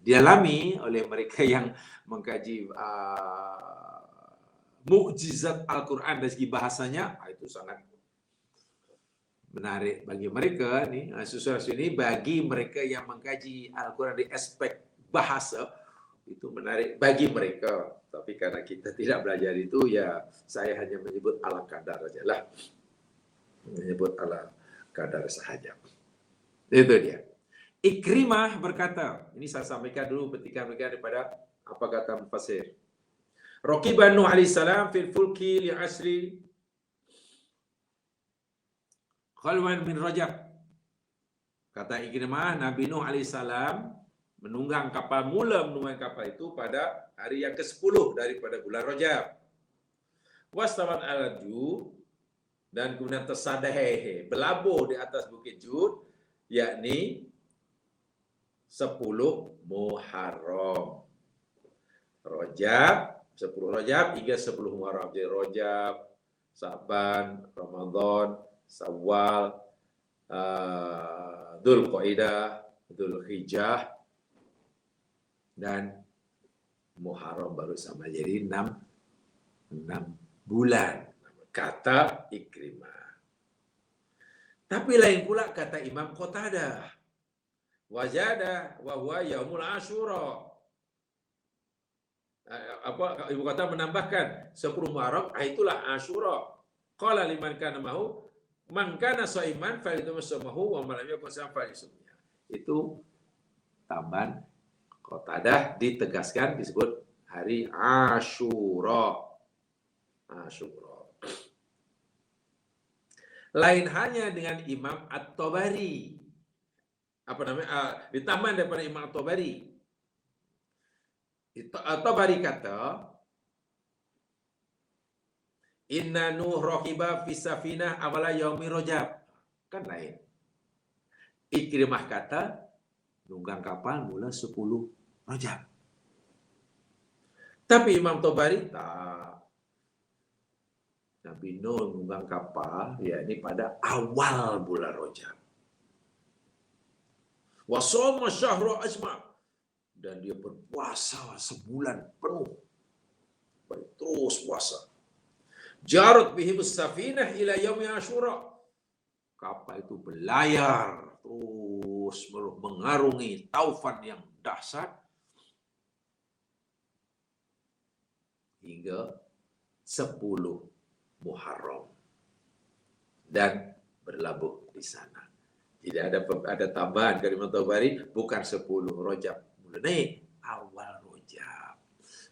dialami oleh mereka yang mengkaji mukjizat Al-Quran dari segi bahasanya, itu sangat menarik bagi mereka nih. Sesuatu ini bagi mereka yang mengkaji Al-Quran di aspek bahasa itu menarik bagi mereka. Tapi karena kita tidak belajar itu, ya saya hanya menyebut ala kadar saja lah. Menyebut ala kadar sahaja. Itu dia. Ikrimah berkata, ini saya sampaikan dulu petikan-petikan daripada apa kata mufassir. Raqiban Nuh alaihi salam fil fulki li asri khalwan min Rajab. Kata Ikrimah, Nabi Nuh alaihi salam menunggang kapal itu pada hari yang ke-10 daripada bulan Rajab. Wastawat al-Jud, dan kemudian tersadai berlabuh di atas Bukit Jud, yakni 10 Muharram. Rajab, 10 Rajab hingga 10 Muharram. Jadi Rajab, Sa'ban, Ramadan, Syawal, Dzulqa'dah, Dzulhijjah, dan Muharram baru sama. Jadi 6 bulan. Kata Ikrimah. Tapi lain pula kata Imam Qatadah. Wajada wa huwa yaumul Asyura. Ibu kata menambahkan 10 Muharram, itulah Asyura. Qala liman kana mahu man kana shaiman falyutimmahu wa man lam yakun shaiman falyusumnya. Itu tambahan Qatadah ditegaskan disebut hari Asyura. Lain hanya dengan Imam At-Tabari. Ditambah daripada Imam At-Tabari. Tabari kata, inna Nuh rahiba fi safinah awala yaumi Rajab. Kan lain. Ikrimah kata, nunggang kapal mula 10 Rajab. Tapi Imam Tabari tak. Nabi Nuh nunggang kapal, yakni pada awal bulan Rajab. Wa shoma syahra ajma, dan dia berpuasa sebulan penuh. Terus puasa. Jarat bihim safinah ila yaumi Asyura. Kapal itu berlayar terus mengarungi taufan yang dahsyat hingga 10 Muharram dan berlabuh di sana. Tidak ada tambahan dari Imam Tabari, bukan 10 Rajab. Mulai awal Rajab.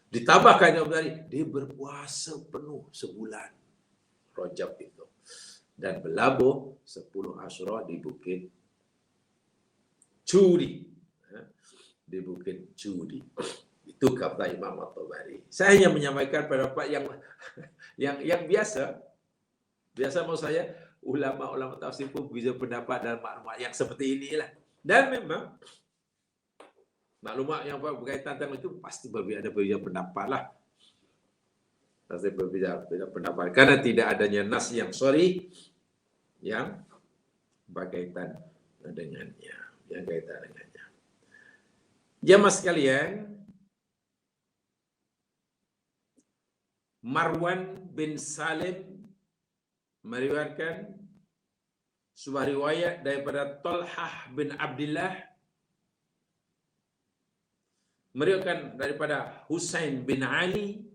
Ditambahkan Imam Tabari, dia berpuasa penuh sebulan Rajab itu. Dan berlabuh 10 Asyura di Bukit Cudi. Di Bukit Cudi. Itu kata Imam At-Tabari. Saya hanya menyampaikan pendapat yang biasa. Biasa mau saya, ulama-ulama tafsir pun bisa pendapat dan maklumat yang seperti inilah. Dan memang maklumat yang berkaitan dengan itu pasti ada berbeza pendapat lah. Pasti berbeza pendapat. Karena tidak adanya nas yang sharih yang berkaitan dengannya. Yang kaitan dengannya. Jamaah sekalian, Marwan bin Salim meriwayatkan sebuah riwayat daripada Talhah bin Abdullah, meriwayatkan daripada Husain bin Ali,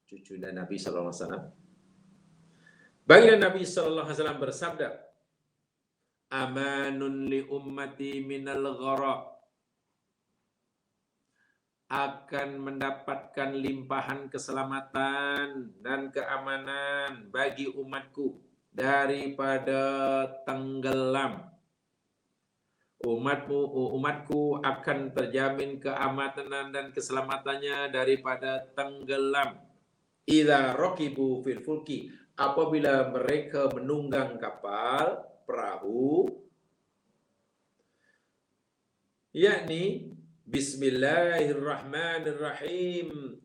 cucu Nabi sallallahu alaihi wasallam. Baginda Nabi sallallahu alaihi wasallam bersabda, "Amanun li ummati minal ghara." Akan mendapatkan limpahan keselamatan dan keamanan bagi umatku daripada tenggelam. Umatku akan terjamin keamanan dan keselamatannya daripada tenggelam. Idza raqibu fil fulki, apabila mereka menunggang kapal perahu, yakni Bismillahirrahmanirrahim.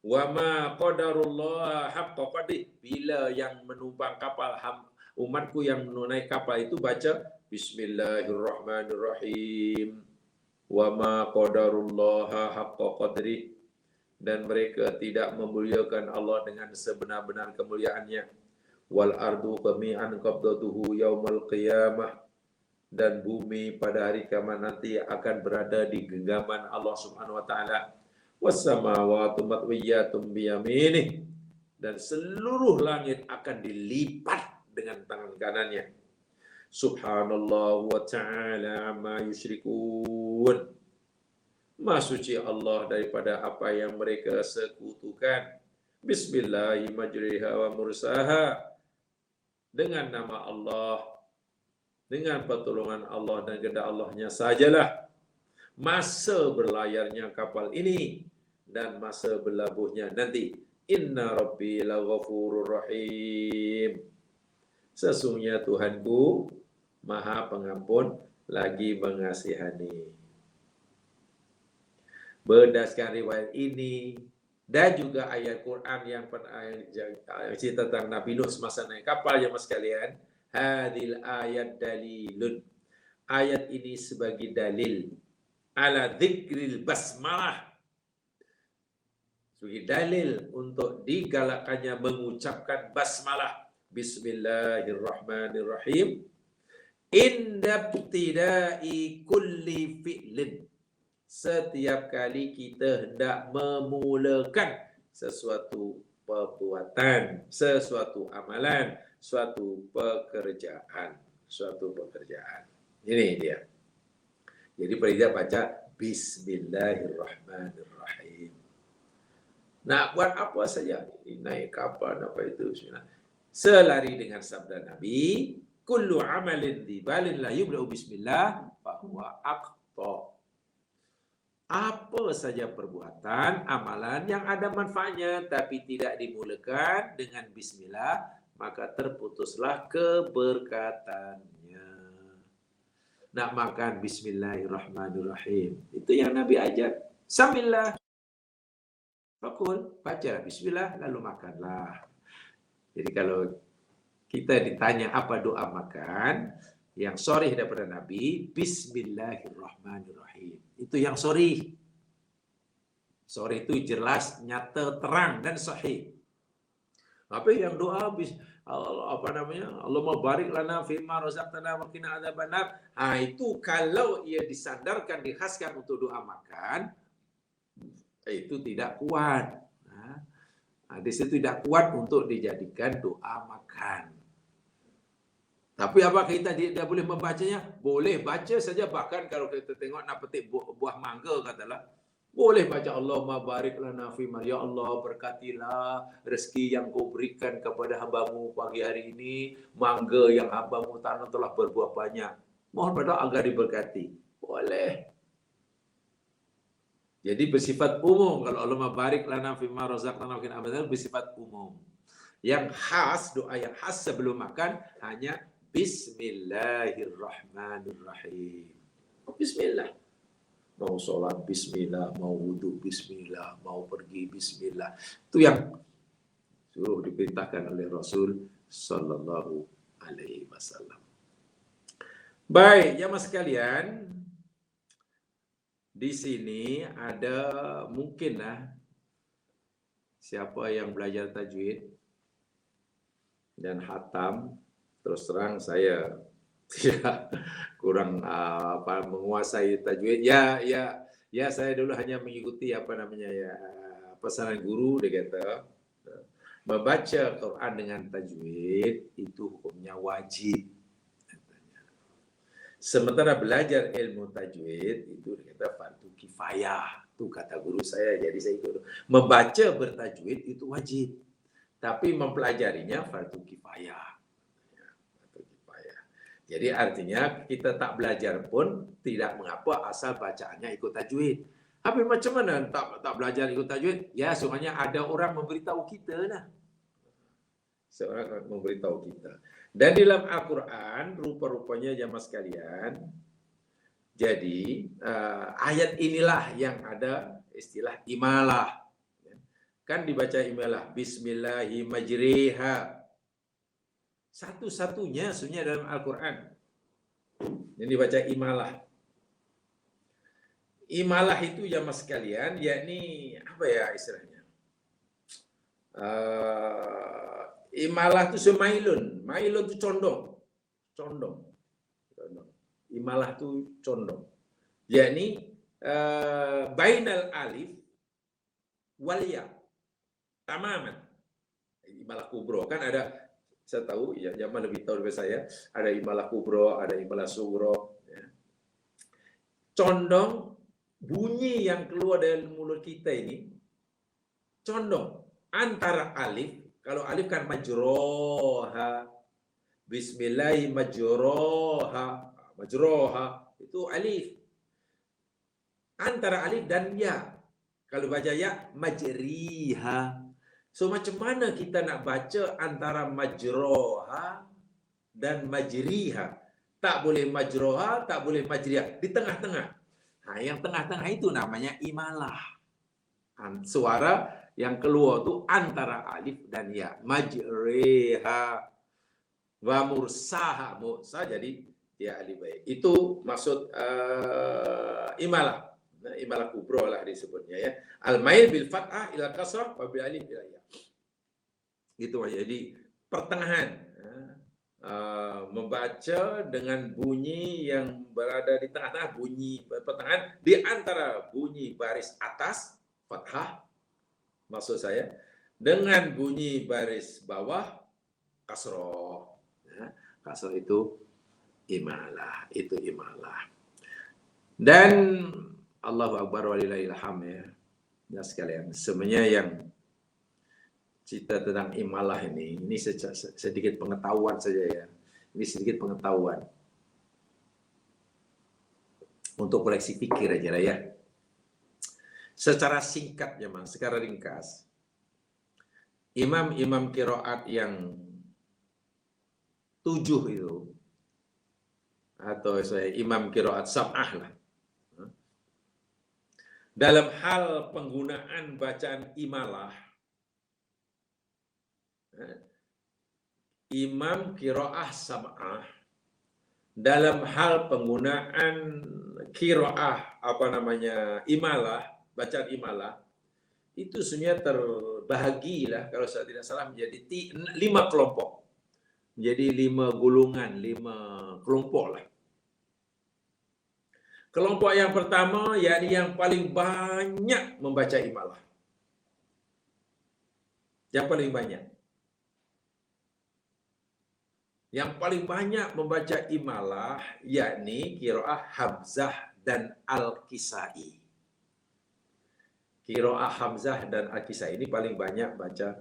Wa ma qadarullah haqqa qadri. Bila yang menumpang kapal, umatku yang menaiki kapal itu baca Bismillahirrahmanirrahim. Wa ma qadarullah haqqa qadri. Dan mereka tidak memuliakan Allah dengan sebenar-benar kemuliaannya. Wal ardu qami'an qabdatuhu yaumal qiyamah. Dan bumi pada hari kiamat nanti akan berada di genggaman Allah Subhanahu wa taala. Was-samawati matwiyatun biyaminih, dan seluruh langit akan dilipat dengan tangan kanannya. Subhanallah wa ta'ala amma yusyrikun. Maha suci Allah daripada apa yang mereka sekutukan. Bismillahi majriha wa mursaha. Dengan nama Allah, dengan pertolongan Allah dan kehendak Allahnya sajalah masa berlayarnya kapal ini dan masa berlabuhnya nanti. Inna Rabbi laghafurur rahim. Sesungguhnya Tuhanku Maha Pengampun lagi mengasihani. Berdasarkan riwayat ini dan juga ayat Quran yang cerita tentang Nabi Nuh semasa naik kapal, jemaah sekalian, hadil ayat dalilun. Ayat ini sebagai dalil ala dzikril basmalah. Sebagai dalil untuk digalakkannya mengucapkan basmalah. Bismillahirrahmanirrahim. Inda ibtidai kulli fi'lin. Setiap kali kita hendak memulakan sesuatu perbuatan, sesuatu amalan, suatu pekerjaan. Ini dia. Jadi perintah baca Bismillahirrahmanirrahim. Nak buat apa saja, naik kapal apa itu, selari dengan sabda Nabi, kullu amalin di balin la yubda'u bismillah fahuwa aqta. apa saja perbuatan, amalan yang ada manfaatnya tapi tidak dimulakan dengan bismillah, maka terputuslah keberkatannya. Nak makan bismillahirrahmanirrahim. Itu yang Nabi ajar. Samillah. Fakul. Baca bismillah lalu makanlah. Jadi kalau kita ditanya apa doa makan, yang sharih daripada Nabi, bismillahirrahmanirrahim. Itu yang sharih. Sharih itu jelas, nyata, terang dan sahih. Tapi yang doa Allahumma barik lana fima razaqtana wa qina adzabannar. Itu kalau ia disandarkan, dikhaskan untuk doa makan, itu tidak kuat. Hadis itu tidak kuat untuk dijadikan doa makan. Tapi apa kita tidak boleh membacanya? Boleh baca saja. Bahkan kalau kita tengok nak petik buah mangga katalah, boleh baca Allahumma barik lana fima. Ya Allah, berkatilah rezeki yang kau berikan kepada hambamu pagi hari ini. Mangga yang hambamu tanam telah berbuah banyak. Mohon berdoa agar diberkati. Boleh. Jadi bersifat umum. Kalau Allahumma barik lana fima razaqtana wa qina adzabannar bersifat umum. Yang khas, doa yang khas sebelum makan hanya bismillahirrahmanirrahim. Bismillah. Mau sholat bismillah, mau wudhu bismillah, mau pergi bismillah. Itu yang suruh diperintahkan oleh Rasul sallallahu alaihi wasallam. Baik, jamaah sekalian, di sini ada mungkinlah siapa yang belajar tajwid dan khatam, terus terang saya tidak kurang menguasai tajwid. Ya, saya dulu hanya mengikuti pesanan guru. Dia kata membaca Quran dengan tajwid itu hukumnya wajib. Sementara belajar ilmu tajwid itu dia kata fardu kifayah. Itu kata guru saya, jadi saya ikut. Membaca bertajwid itu wajib, tapi mempelajarinya fardu kifayah. Jadi artinya kita tak belajar pun tidak mengapa asal bacaannya ikut tajwid. Tapi macam mana tak belajar ikut tajwid? Ya, soalnya ada orang memberitahu kita lah. Seorang memberitahu kita. Dan di dalam Al-Quran, rupa-rupanya jamaah sekalian, jadi ayat inilah yang ada istilah imalah. Kan dibaca imalah, bismillahirrahmanirrahim. Satu-satunya sebenarnya dalam Al-Quran yang dibaca imalah. Imalah itu jamaah sekalian, yakni apa ya istilahnya? Imalah itu semailun. Mailun itu condong. Imalah itu condong. Yakni bainal alif wal ya. Tamaman. Imalah kubro. Kan ada, saya tahu, ya zaman lebih tahu daripada saya, ada imalah kubro, ada imalah sugro. Ya. Condong, bunyi yang keluar dari mulut kita ini, condong antara alif. Kalau alif kan majroha, majroha, itu alif. Antara alif dan ya. Kalau baca ya, majriha. So macam mana kita nak baca antara majroha dan majriha? Tak boleh majroha, tak boleh majriha. Di tengah-tengah. Yang tengah-tengah itu namanya imalah. Suara yang keluar tu antara alif dan ya. Majriha wa mursaha. Mursa jadi dia alif baik. Itu maksud imalah. Imalah kubro lah disebutnya ya. Al-mail bil fathah ila kasrah wa bil alif ila ya. Itu jadi pertengahan. Membaca dengan bunyi yang berada di tengah-tengah, bunyi pertengahan di antara bunyi baris atas fathah maksud saya dengan bunyi baris bawah kasroh. Kasroh itu imalah, dan Allahu Akbar walillahil hamd ya sekalian. Sebenarnya yang cerita tentang imalah ini sedikit pengetahuan saja ya. Ini sedikit pengetahuan untuk koleksi pikir aja lah ya. secara singkat ya Mas, secara ringkas. Imam-imam qiraat yang 7 itu, atau saya imam qiraat sab'ah lah. Dalam hal penggunaan bacaan imalah, imam qiraah sab'ah dalam hal penggunaan qiraah imalah, bacaan imalah itu sebenarnya terbahagilah kalau saya tidak salah menjadi 5 kelompok. Jadi 5 golongan, 5 kelompok lah. Kelompok yang pertama yakni yang paling banyak membaca imalah. Yang paling banyak. Yang paling banyak membaca imalah yakni qiraah Hamzah dan Al-Kisai. Qiraah Hamzah dan Al-Kisai ini paling banyak baca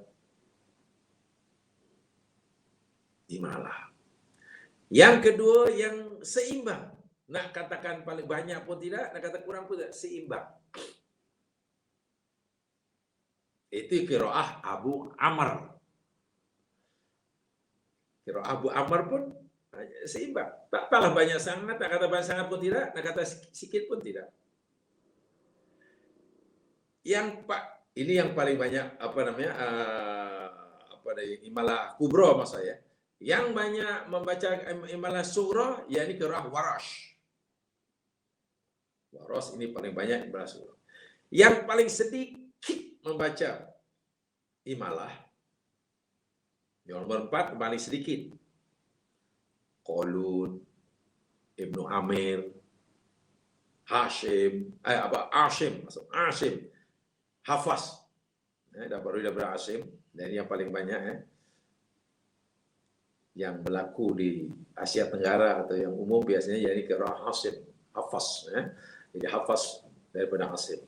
imalah. Yang kedua yang seimbang. Nak katakan paling banyak pun tidak, nak kata kurang pun tidak, seimbang. Itu qiraah Abu Amr. Qiraah Abu Amr pun seimbang. Tak kalah banyak sangat, nak kata banyak sangat pun tidak, nak kata sikit pun tidak. Ini yang paling banyak imalah kubra maksud saya. Yang banyak membaca imalah surah yakni qiraah Warash. Warash ini paling banyak imalah surah. Yang paling sedikit membaca imalah yang nomor 4 paling sedikit Qalun, Ibnu Amir, Asim, Hafaz. Baru daripada Asim, dan ini yang paling banyak yang berlaku di Asia Tenggara atau yang umum biasanya yakni qiraah Asim, Hafaz. Jadi Hafaz daripada Asim.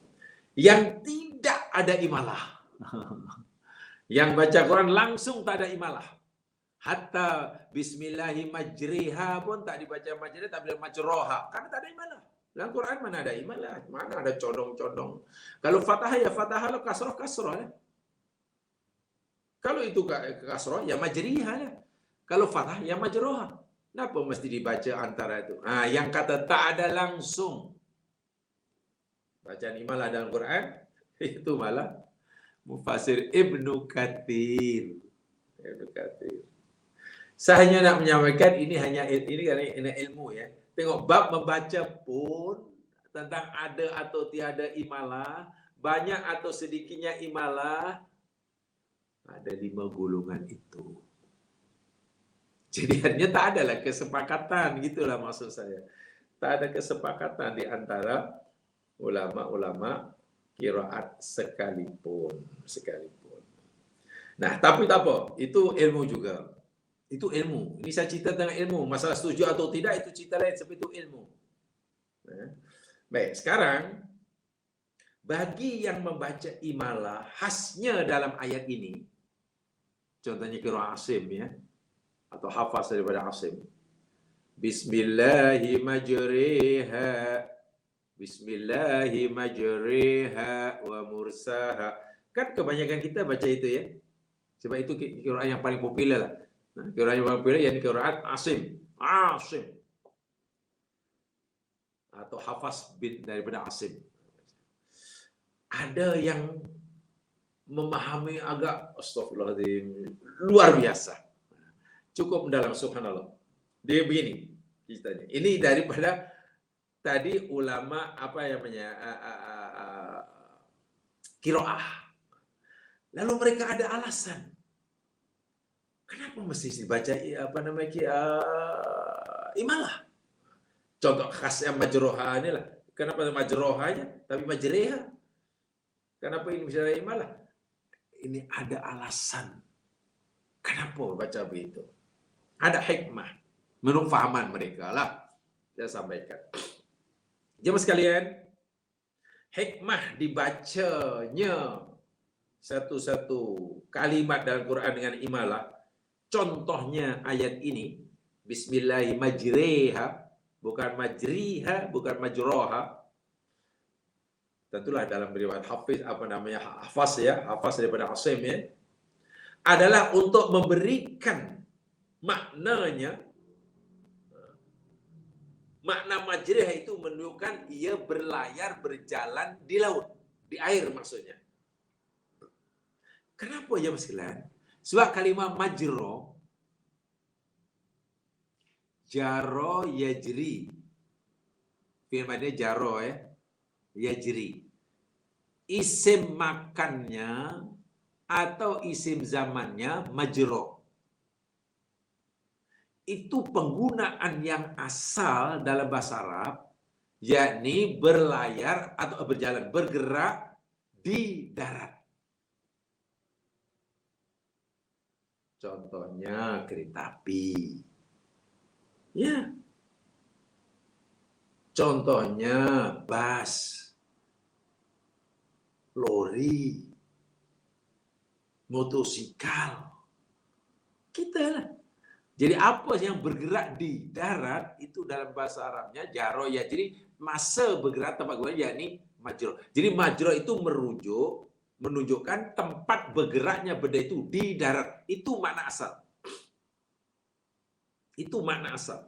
Yang tidak ada imalah. Yang baca Quran langsung tak ada imalah. Hatta bismillahi majriha pun tak dibaca majriha, tak boleh majroha. Karena tak ada imalah. Dalam Quran mana ada imalah? Mana ada condong-condong. Kalau fathah ya fathah, kalau kasroh ya. Kalau itu kasroh ya majriha ya. Kalau fathah ya majroha. Kenapa mesti dibaca antara itu? Yang kata tak ada langsung bacaan imalah dalam Quran itu malah Mufassir Ibnu Katsir. Saya hanya nak menyampaikan ini karena ilmu ya. Tengok bab membaca pun tentang ada atau tiada imalah, banyak atau sedikitnya imalah, ada 5 golongan itu. Jadi artinya tak adalah kesepakatan, gitulah maksud saya. Tak ada kesepakatan di antara ulama-ulama qiraat sekalipun. Nah, tapi tak apa, itu ilmu juga. Itu ilmu. Ini saya cerita tentang ilmu. Masalah setuju atau tidak itu cerita lain, sebab itu ilmu. Baik, sekarang bagi yang membaca imalah khasnya dalam ayat ini, contohnya qiraah Asim ya, atau hafaz daripada Asim. Bismillahi majriha wa mursaha. Kan kebanyakan kita baca itu ya. Sebab itu qiraat yang paling popular lah. Qiraat yang paling popular yakni qiraat Asim. Atau hafaz daripada Asim. Ada yang memahami agak astagfirullahaladzim luar biasa. Cukup mendalam, subhanallah. Dia begini ceritanya. Ini daripada tadi ulama qiraah. Lalu mereka ada alasan. Kenapa mesti dibaca imalah? Contoh khasnya majroha inilah. Kenapa majrohanya tapi majreha? Kenapa ini bisa imalah? Ini ada alasan. Kenapa baca begitu? Ada hikmah. Menurut fahaman mereka lah. Saya sampaikan. Jemaah sekalian, hikmah dibacanya satu-satu kalimat dalam Quran dengan imalah. Contohnya ayat ini. Bismillahi majriha. Bukan majriha, bukan majroha. tentulah dalam riwayat Hafaz daripada Asim ya, adalah untuk memberikan maknanya. Makna majrih itu menunjukkan ia berlayar, berjalan di laut, di air maksudnya. Kenapa ya sekalian? Sebab kalimat majro, jaro yajri, firmannya jaro ya, yajri. Isim makannya atau isim zamannya majro. Itu penggunaan yang asal dalam bahasa Arab, yakni berlayar atau berjalan, bergerak di darat. Contohnya kereta api. Ya. Contohnya bus, lori, motosikal. Kita lah. Jadi apa yang bergerak di darat itu dalam bahasa Arabnya jaro ya. Jadi masa bergerak tempat bergerak yakni majro. Jadi majro itu menunjukkan tempat bergeraknya benda itu di darat. Itu makna asal. Itu makna asal.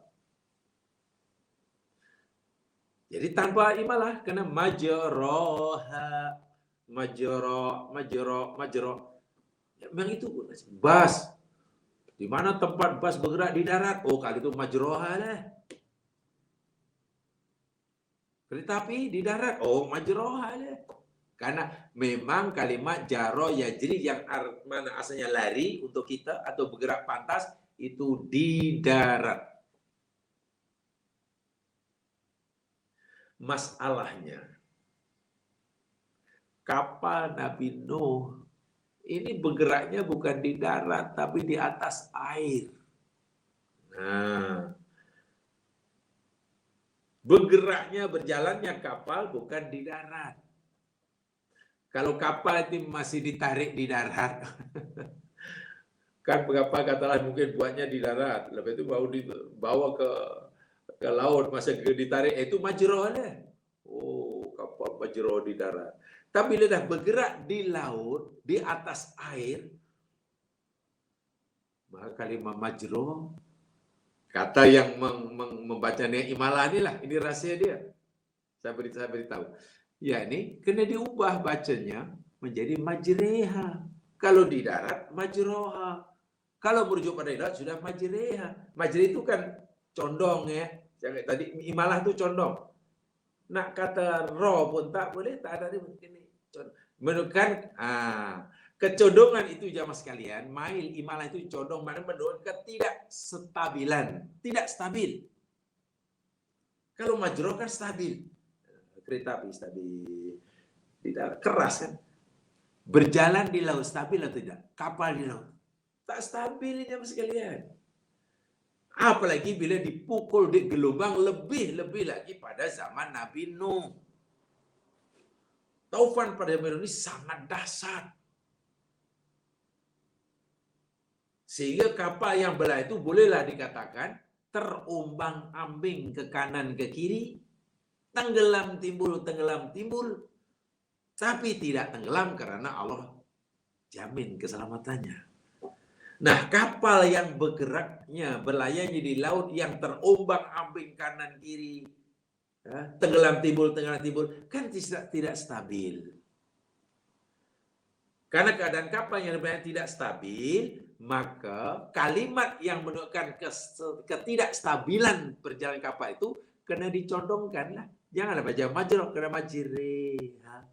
Jadi tanpa imalah kena majroha, majro. Ya, memang itu bas. Di mana tempat bas bergerak di darat? Oh, kali itu majroha lah. Kereta api di darat? Oh, majroha lah. Karena memang kalimat jaro yajri yang mana asalnya lari untuk kita atau bergerak pantas itu di darat. Masalahnya, kapal Nabi Nuh ini bergeraknya bukan di darat, tapi di atas air. Nah, bergeraknya, berjalannya kapal bukan di darat. Kalau kapal itu masih ditarik di darat, kan kapal katalah mungkin buatnya di darat, lepas itu baru dibawa ke laut, masa ditarik, itu majro lah. Oh, kapal majro di darat. Tapi bila dah bergerak di laut, di atas air, maka kalimat majro, kata yang membacanya imalah inilah, ini rahasia dia. Saya beritahu. Ya ini kena diubah bacanya menjadi majreha. Kalau di darat, majroha. Kalau merujuk pada darat, sudah majreha. Majre itu kan condong ya. Jangan tadi imalah itu condong. Nak kata ro pun tak boleh, tak ada ini. Menunjukkan kecondongan itu jamaah sekalian, mail imalah itu condong, mana menunjukkan ketidakstabilan, tidak stabil. Kalau majro kan stabil, kereta api stabil, tidak keras kan. Berjalan di laut stabil atau tidak? Kapal di laut tak stabil jamaah sekalian. Apalagi bila dipukul di gelombang lebih lagi pada zaman Nabi Nuh. Taufan pada zaman ini sangat dahsyat. Sehingga kapal yang belah itu bolehlah dikatakan terombang-ambing ke kanan ke kiri, tenggelam timbul, tapi tidak tenggelam karena Allah jamin keselamatannya. Nah, kapal yang bergeraknya, berlayarnya di laut yang terombang-ambing kanan kiri, tenggelam timbul, kan tidak stabil. Karena keadaan kapal yang tidak stabil, maka kalimat yang menunjukkan ketidakstabilan perjalanan kapal itu kena dicondongkan lah. Janganlah baca majro, kena majreha.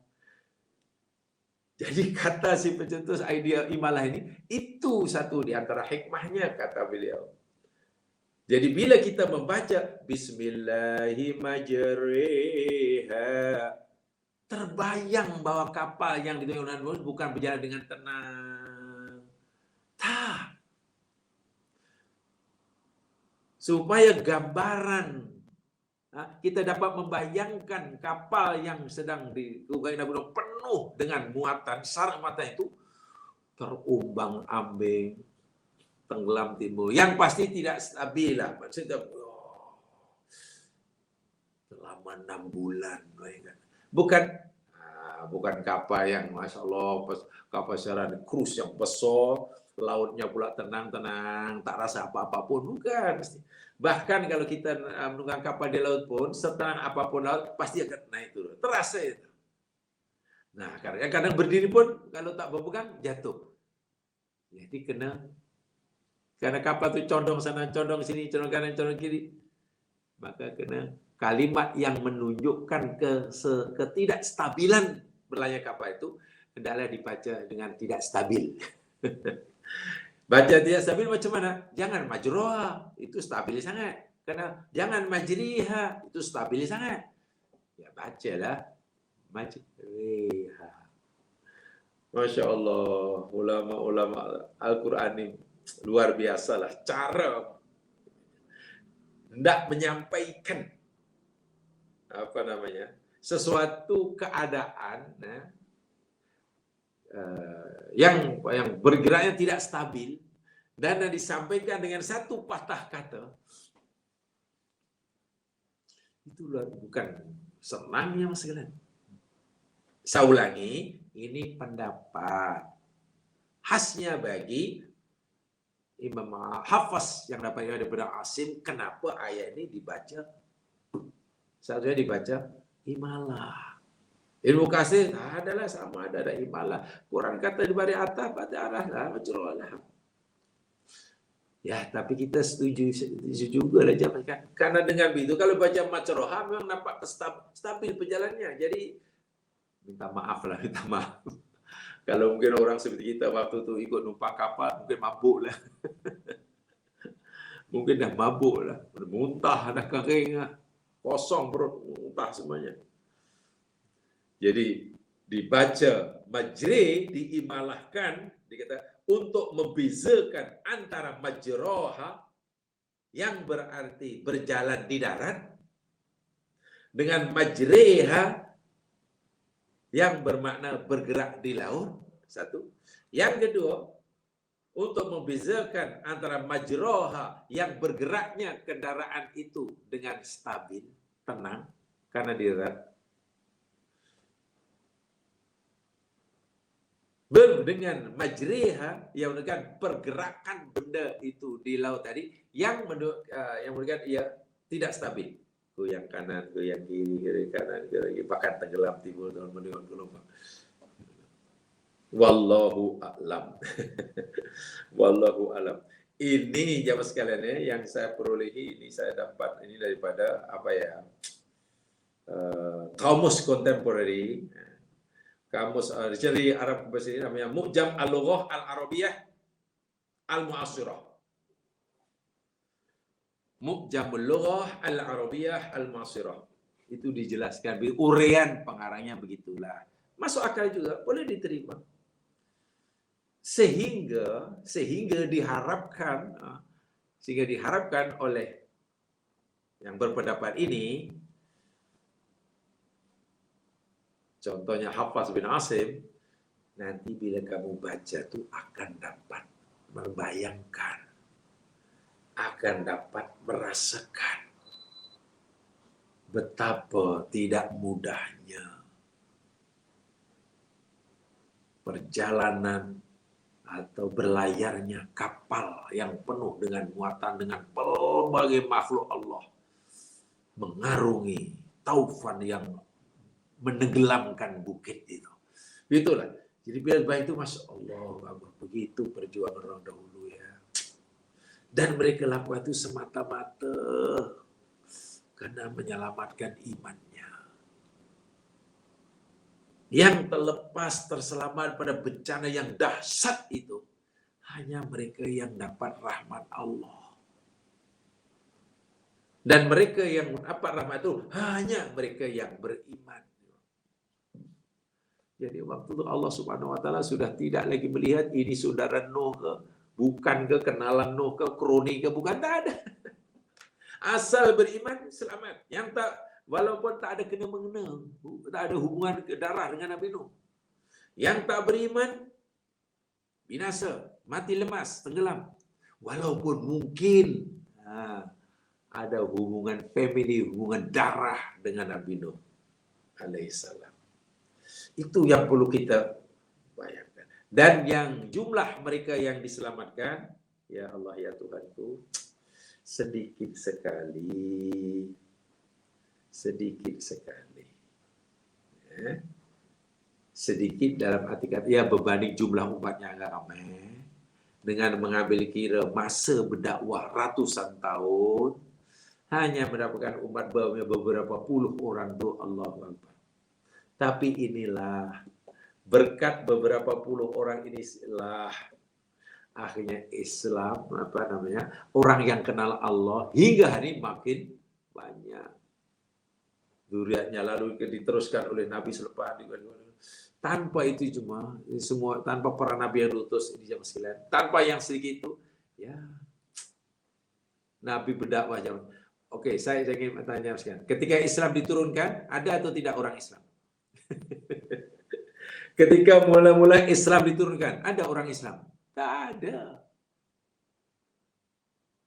Jadi kata si pencetus idea imalah ini, itu satu di antara hikmahnya kata beliau. Jadi bila kita membaca Bismillahirrahmanirrahim, terbayang bahwa kapal yang ditunjukkan bukan berjalan dengan tenang. Tak. Supaya gambaran kita dapat membayangkan kapal yang sedang penuh dengan muatan, sarang muatan itu terombang-ambing, tenggelam timbul. Yang pasti tidak stabil lah. Maksudnya, selama 6 bulan. Bukan, bukan kapal yang Masya Allah, kapal sejarah cruise yang besar, lautnya pula tenang-tenang, tak rasa apa-apa pun, bukan. Bahkan kalau kita menunggang kapal di laut pun, setenang apapun laut, pasti akan naik turun. Terasa itu. Nah, kadang-kadang berdiri pun, kalau tak berpegang, jatuh. Jadi karena kapal itu condong sana, condong sini, condong kanan, condong kiri, maka kena kalimat yang menunjukkan ketidakstabilan berlayar kapal itu hendaklah dibaca dengan tidak stabil. Baca tidak stabil macam mana? Jangan majroha, itu stabil sangat. Karena jangan majriha, itu stabil sangat. Ya bacalah majriha. Masya Allah, ulama-ulama Al-Quran ini luar biasa lah cara hendak menyampaikan sesuatu keadaan yang bergeraknya tidak stabil dan disampaikan dengan satu patah kata, itulah bukan senangnya mas sekalian. Saya ulangi, ini pendapat khasnya bagi Imam Hafaz yang dapatnya daripada Asim. Kenapa ayat ini dibaca? Seharusnya dibaca imalah. Ilmu kasih adalah sama, ada imalah. Quran kata di bari atas pada arah majrolah. Ya, tapi kita setuju juga lah jangan kan. Karena dengan begitu kalau baca majroha memang nampak stabil perjalanannya. Jadi minta maaf. Kalau mungkin orang seperti kita waktu itu ikut numpang kapal mungkin mabuk lah. Mungkin dah mabuk lah, muntah, dah kering lah. Kosong perut, muntah semuanya. Jadi dibaca majri, diimalahkan, dikata untuk membezakan antara majroha yang berarti berjalan di darat dengan majriha yang bermakna bergerak di laut. Satu. Yang kedua, untuk membezakan antara majroha yang bergeraknya kendaraan itu dengan stabil, tenang, karena di darat, dengan majriha yang menunjukkan pergerakan benda itu di laut tadi yang menunjukkan ia tidak stabil. Goyang kanan, goyang kiri kanan, kiri, bahkan tenggelam timbul dalam mendengar gelombang. Wallahu a'lam. Wallahu a'lam. Ini jamaah sekalian yang saya perolehi, ini saya dapat ini daripada kamus kontemporari. Kamus dicari Arab bahasa ini namanya Mu'jam al-Lughah al-Arabiyah al-Mu'asirah. Mu'jam al-Lughah al-Arabiyah al-Mu'asirah. Itu dijelaskan, uraian pengarangnya begitulah. Masuk akal juga, boleh diterima. Sehingga diharapkan oleh yang berpendapat ini, contohnya Hafaz bin Asim, nanti bila kamu baca tuh akan dapat membayangkan, akan dapat merasakan betapa tidak mudahnya perjalanan atau berlayarnya kapal yang penuh dengan muatan dengan berbagai makhluk Allah mengarungi taufan yang menenggelamkan bukit itu. Itulah. Jadi bila baik itu Masya Allah, begitu perjuangan orang dahulu ya. Dan mereka lakukan itu semata-mata karena menyelamatkan imannya. Yang terselamat pada bencana yang dahsyat itu hanya mereka yang dapat rahmat Allah. Dan mereka yang mendapat rahmat itu hanya mereka yang beriman. Jadi waktu itu Allah Subhanahu wa taala sudah tidak lagi melihat ini saudara Nuh ke, bukan ke, kenalan Nuh ke, kroni ke, bukan, tak ada. Asal beriman selamat. Yang tak, walaupun tak ada kena mengena, tak ada hubungan darah dengan Nabi Nuh. Yang tak beriman binasa, mati lemas, tenggelam. Walaupun mungkin ada hubungan family, hubungan darah dengan Nabi Nuh alaihissalam. Itu yang perlu kita bayangkan. Dan yang jumlah mereka yang diselamatkan, ya Allah ya Tuhanku, sedikit sekali. Sedikit sekali. Ya. Sedikit dalam arti kata, ya berbanding jumlah umatnya agak ramai. Dengan mengambil kira masa berdakwah ratusan tahun, hanya mendapatkan umat beberapa puluh orang tu, Allahu Akbar. Tapi inilah berkat beberapa puluh orang inilah akhirnya Islam orang yang kenal Allah hingga hari makin banyak. Zuriatnya lalu diteruskan oleh Nabi selepas tanpa itu cuma semua tanpa para nabi yang diutus ini jamaah sekalian, tanpa yang sedikit itu ya Nabi berdakwah zaman. Oke, saya ingin bertanya sekarang. Ketika Islam diturunkan, ada atau tidak orang Islam? Ketika mula-mula Islam diturunkan, ada orang Islam? Tak ada.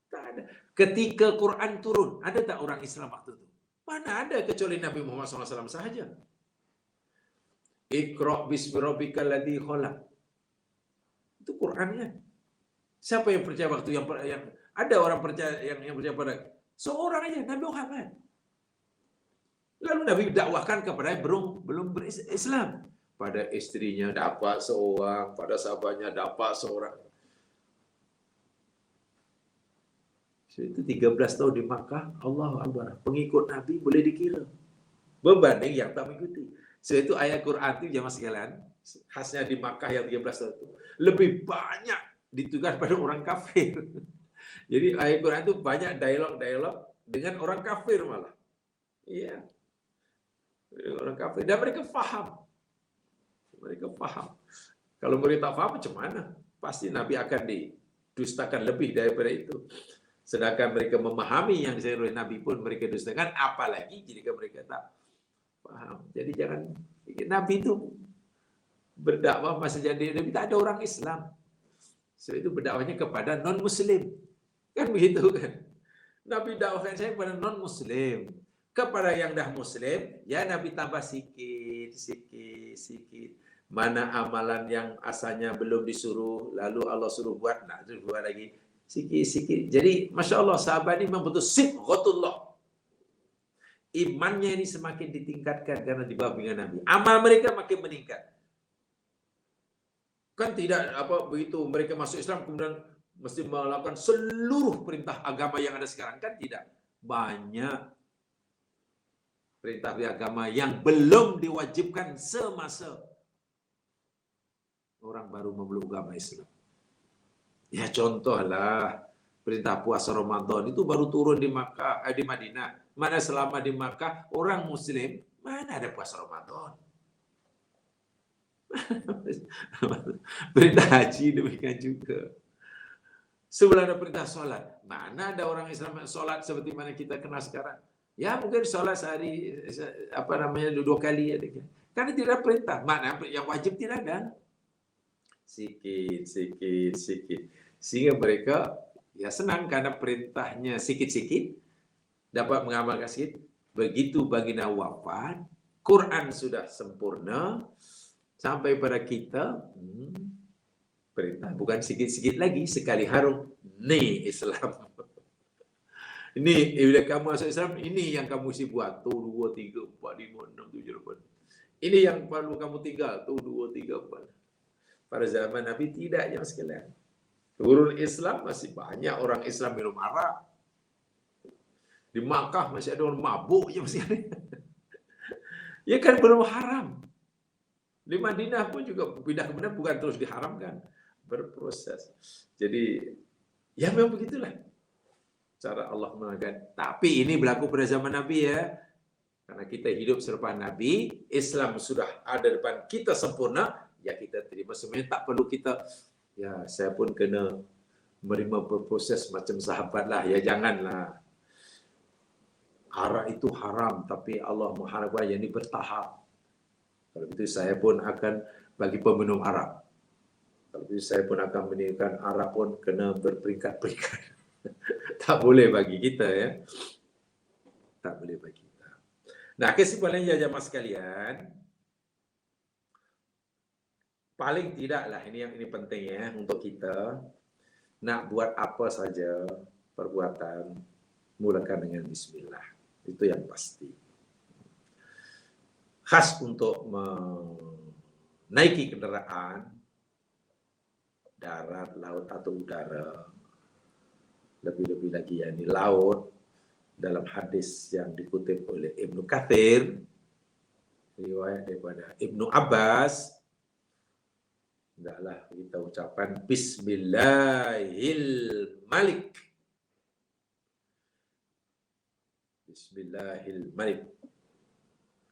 Tak ada. Ketika Quran turun, ada tak orang Islam waktu itu? Mana ada kecuali Nabi Muhammad SAW sahaja. Iqra' bismi rabbikal ladzi khalaq. Itu Qurannya. Siapa yang percaya waktu yang ada orang percaya yang percaya pada seorang aja, Nabi Muhammad. Lalu Nabi dakwahkan kepada belum berislam. Pada istrinya dapat seorang, pada sahabatnya dapat seorang. Itu 13 tahun di Makkah, Allahu Akbar. Pengikut Nabi boleh dikira. Berbanding yang tak mengikuti. Sebab itu ayat Quran itu jamaah sekalian, khasnya di Makkah yang 13 tahun itu, lebih banyak ditugas pada orang kafir. Jadi ayat Quran itu banyak dialog-dialog dengan orang kafir malah. Iya. Orang kafir. Dan mereka faham. Mereka faham. Kalau mereka tak faham macam mana? Pasti Nabi akan didustakan lebih daripada itu. Sedangkan mereka memahami yang disampaikan oleh Nabi pun mereka dustakan, apalagi jika mereka tak faham. Jadi jangan, Nabi itu berdakwah masa jadi Nabi tak ada orang Islam. Sebab itu berdakwahnya kepada non-Muslim. Kan begitu kan? Nabi dakwahkan saya kepada non-Muslim. Kepada yang dah Muslim, ya Nabi tambah sikit. Mana amalan yang asalnya belum disuruh, lalu Allah suruh buat, nak suruh buat lagi. Sikit. Jadi, Masya Allah, sahabat ini memang betul sibghatullah. Imannya ini semakin ditingkatkan karena dibawa dengan Nabi. Amal mereka makin meningkat. Kan tidak begitu mereka masuk Islam kemudian mesti melakukan seluruh perintah agama yang ada sekarang. Kan tidak. Banyak perintah agama yang belum diwajibkan semasa orang baru memeluk agama Islam. Ya contohlah perintah puasa Ramadan itu baru turun di Makkah, di Madinah. Mana selama di Makkah orang Muslim mana ada puasa Ramadan? Perintah haji demikian juga. Sebelum ada perintah sholat, mana ada orang Islam sholat seperti mana kita kenal sekarang? Ya mungkin sholat sehari 2 kali ya. Karena tidak perintah. Mana yang wajib tidak ada. Sikit. Sehingga mereka ya senang karena perintahnya sikit-sikit, dapat mengamalkan sikit. Begitu baginda wafat, Quran sudah sempurna, sampai pada kita, perintah bukan sikit-sikit lagi, sekali harum, nih Islam. Ini bila kamu masuk Islam, ini yang kamu mesti buat. 1, 2, 3, 4, 5, 6, 7, 8. Ini yang perlu kamu tinggal. 1, 2, 3, 4. Pada zaman Nabi tidak yang sekalian. Turun Islam masih banyak orang Islam minum arak. Di Makkah masih ada orang mabuk je masih ada. Ya kan belum haram. Di Madinah pun juga pindah ke Madinah bukan terus diharamkan, berproses. Jadi ya memang begitulah cara Allah mengatakan. Tapi ini berlaku pada zaman Nabi ya. Karena kita hidup serupa Nabi, Islam sudah ada depan kita sempurna, ya kita terima. Sebenarnya tak perlu kita, ya saya pun kena menerima berproses macam sahabat lah. Ya janganlah. Arak itu haram, tapi Allah mengharapkan yang ini bertahap. Kalau begitu saya pun akan bagi peminum arak. Kalau begitu saya pun akan meninggalkan arak pun kena berperingkat-peringkat. Tak boleh bagi kita ya. Tak boleh bagi kita. Nah kesimpulannya jemaah sekalian, paling tidaklah ini penting ya untuk kita nak buat apa saja perbuatan mulakan dengan bismillah. Itu yang pasti. Khas untuk menaiki kendaraan darat, laut atau udara. Lebih-lebih lagi yang di laut, dalam hadis yang dikutip oleh Ibnu Katsir, riwayat daripada Ibnu Abbas, hendaklah kita ucapkan Bismillahil Malik. Bismillahil Malik.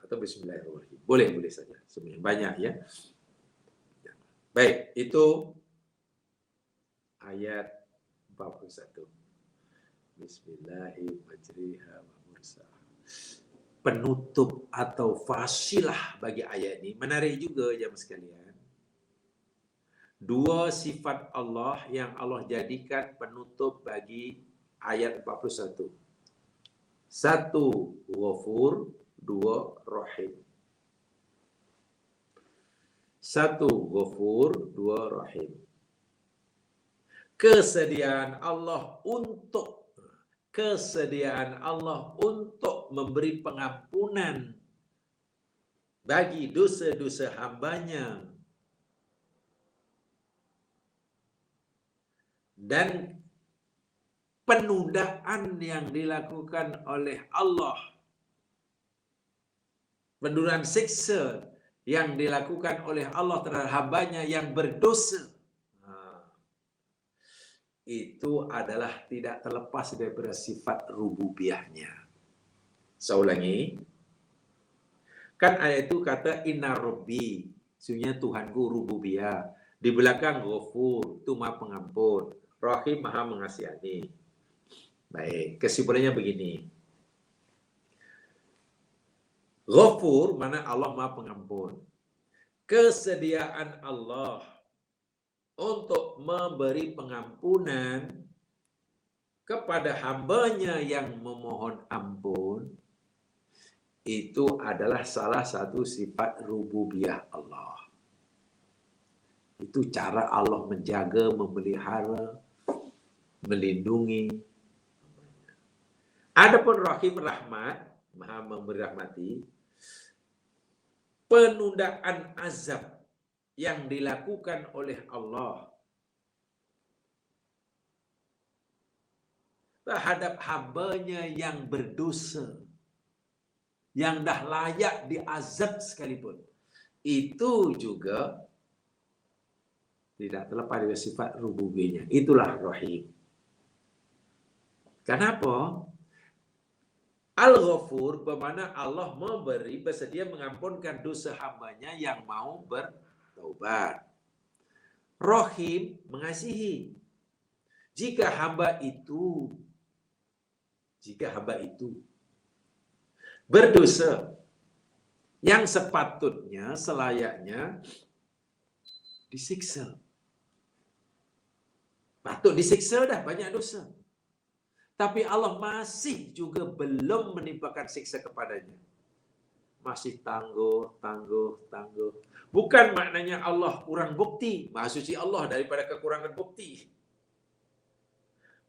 Atau Bismillahirrahmanirrahim. Boleh saja. Sebenarnya banyak ya. Baik, itu ayat 41. Bismillahirrahmanirrahim. Penutup atau fasilah bagi ayat ini. Menarik juga jemaah sekalian. Dua sifat Allah yang Allah jadikan penutup bagi ayat 41. Satu, Ghafur. Dua, Rahim. Satu, Ghafur. Dua, Rahim. Kesediaan Allah untuk memberi pengampunan bagi dosa-dosa hambanya dan penundaan yang dilakukan oleh Allah, penundaan siksa yang dilakukan oleh Allah terhadap hambanya yang berdosa, itu adalah tidak terlepas daripada sifat rububiyahnya. Saya ulangi. Kan ayat itu kata inna rabbi, sesungguhnya Tuhanku rububiyah. Di belakang Ghafur, itu Maha Pengampun. Rahim, Maha Mengasihani. Baik, kesimpulannya begini. Ghafur mana Allah Maha Pengampun. Kesediaan Allah untuk memberi pengampunan kepada hambanya yang memohon ampun, itu adalah salah satu sifat rububiyah Allah. Itu cara Allah menjaga, memelihara, melindungi. Adapun Rahim, rahmat, Maha memberi rahmati, penundaan azab yang dilakukan oleh Allah terhadap hambanya yang berdosa, yang dah layak diazab sekalipun, itu juga tidak terlepas dari sifat rububiyahnya. Itulah Rahim. Kenapa? Al-Ghafur bermakna Allah bersedia mengampunkan dosa hambanya yang mau bertaubat. Rahim mengasihi. Jika hamba itu berdosa yang sepatutnya, selayaknya disiksa. Patut disiksa dah, banyak dosa. Tapi Allah masih juga belum menimpakan siksa kepadanya. Masih tangguh. Bukan maknanya Allah kurang bukti. Maha suci Allah daripada kekurangan bukti.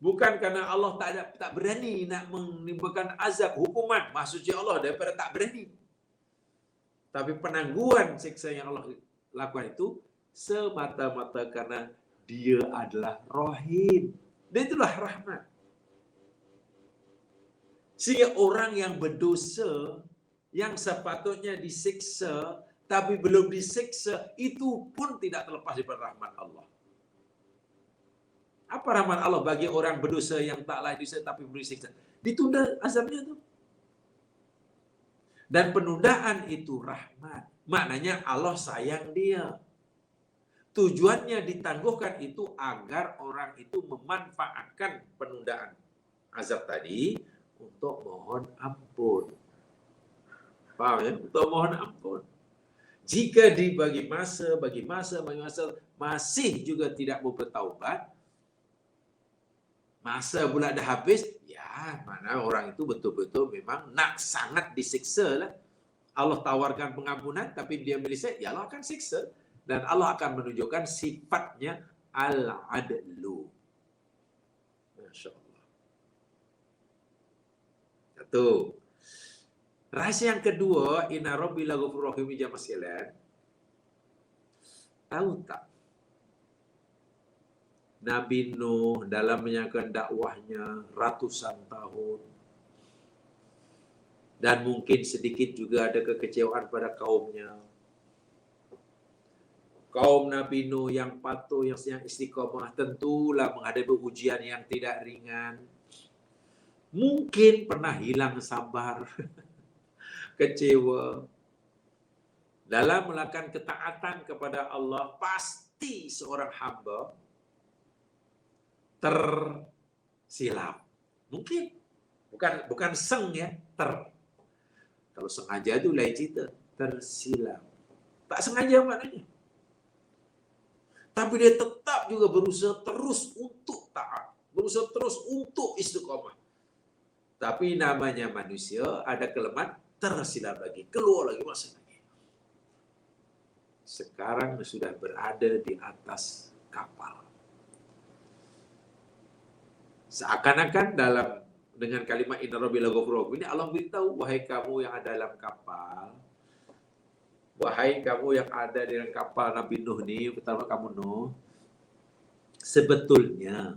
Bukan karena Allah tak berani nak menimpakan azab, hukuman. Maha suci Allah daripada tak berani. Tapi penangguhan siksa yang Allah lakukan itu semata-mata karena Dia adalah Rahim. Dan itulah rahmat. Sehingga orang yang berdosa, yang sepatutnya disiksa, tapi belum disiksa, itu pun tidak terlepas daripada rahmat Allah. Apa rahmat Allah bagi orang berdosa yang tak layak disiksa tapi belum disiksa? Ditunda azabnya tu. Dan penundaan itu rahmat. Maknanya Allah sayang dia. Tujuannya ditangguhkan itu agar orang itu memanfaatkan penundaan azab tadi untuk mohon ampun. Paham ya? Untuk mohon ampun. Jika dibagi masa, masih juga tidak mau bertaubat, masa pula dah habis, ya mana orang itu betul-betul memang nak sangat disiksa lah. Allah tawarkan pengampunan, tapi dia melisik, ya Allah akan siksa. Dan Allah akan menunjukkan sifatnya al-adlu. Masya Allah. Satu. Rahasia yang kedua, inna rabbi laghafurur rahim, jamaah sekalian. Tahu tak? Nabi Nuh dalam menjalankan dakwahnya ratusan tahun. Dan mungkin sedikit juga ada kekecewaan pada kaumnya. Kaum Nabi Nuh yang patuh, yang istiqomah tentulah menghadapi ujian yang tidak ringan. Mungkin pernah hilang sabar, kecewa. Dalam melakukan ketaatan kepada Allah, pasti seorang hamba tersilap. Mungkin bukan seng ya, Kalau sengaja itu lain cerita, tersilap. Tak sengaja maknanya. Tapi dia tetap juga berusaha terus untuk taat, berusaha terus untuk istiqomah. Tapi namanya manusia ada kelemahan, tersilap lagi, keluar lagi, masuk lagi. Sekarang sudah berada di atas kapal. Seakan-akan dengan kalimat inna rabbi laghafurur rahim ini Allah beritahu, wahai kamu yang ada dalam kapal, wahai kamu yang ada di dalam kapal Nabi Nuh ni, pertama kamu Nuh, sebetulnya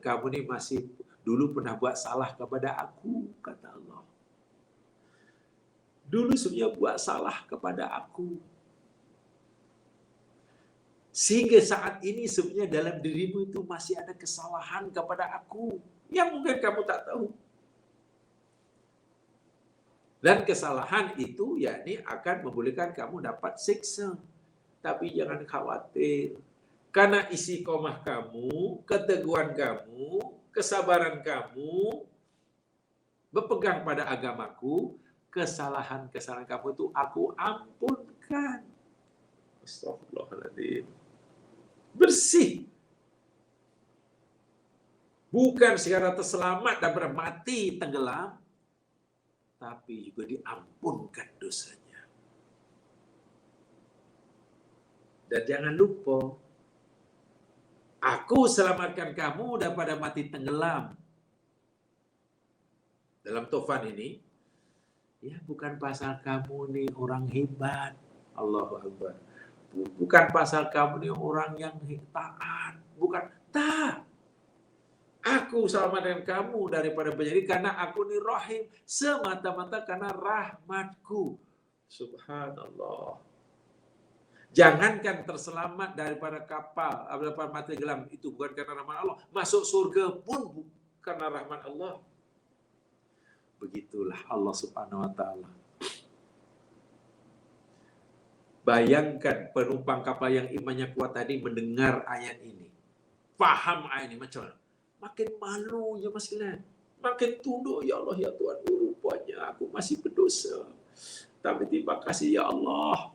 kamu ni masih dulu pernah buat salah kepada aku, kata Allah. Dulu sebenarnya buat salah kepada aku. Sehingga saat ini sebenarnya dalam dirimu itu masih ada kesalahan kepada aku yang mungkin kamu tak tahu. Dan kesalahan itu yakni akan membolehkan kamu dapat siksa. Tapi jangan khawatir. Karena istiqomah kamu, keteguhan kamu, kesabaran kamu, berpegang pada agamaku, kesalahan-kesalahan kamu itu aku ampunkan. Astagfirullahaladzim. Bersih. Bukan secara terselamat dan mati tenggelam, tapi juga diampunkan dosanya. Dan jangan lupa, aku selamatkan kamu daripada mati tenggelam. Dalam Taufan ini, ya bukan pasal kamu nih orang hebat, Allahu Akbar. Bukan pasal kamu nih orang yang taat, bukan. Tak. Aku selamatkan kamu daripada penyakit karena aku ni rahim, semata-mata karena rahmatku. Subhanallah. Jangankan terselamat daripada kapal, daripada mati gelam, itu bukan karena rahmat Allah. Masuk surga pun karena rahmat Allah. Begitulah Allah Subhanahu wa taala. Bayangkan penumpang kapal yang imannya kuat tadi mendengar ayat ini. Faham ayat ini macam mana? Makin malu ya mas sekalian. Makin tunduk, ya Allah ya Tuhan, rupanya aku masih berdosa. Tapi terima kasih ya Allah.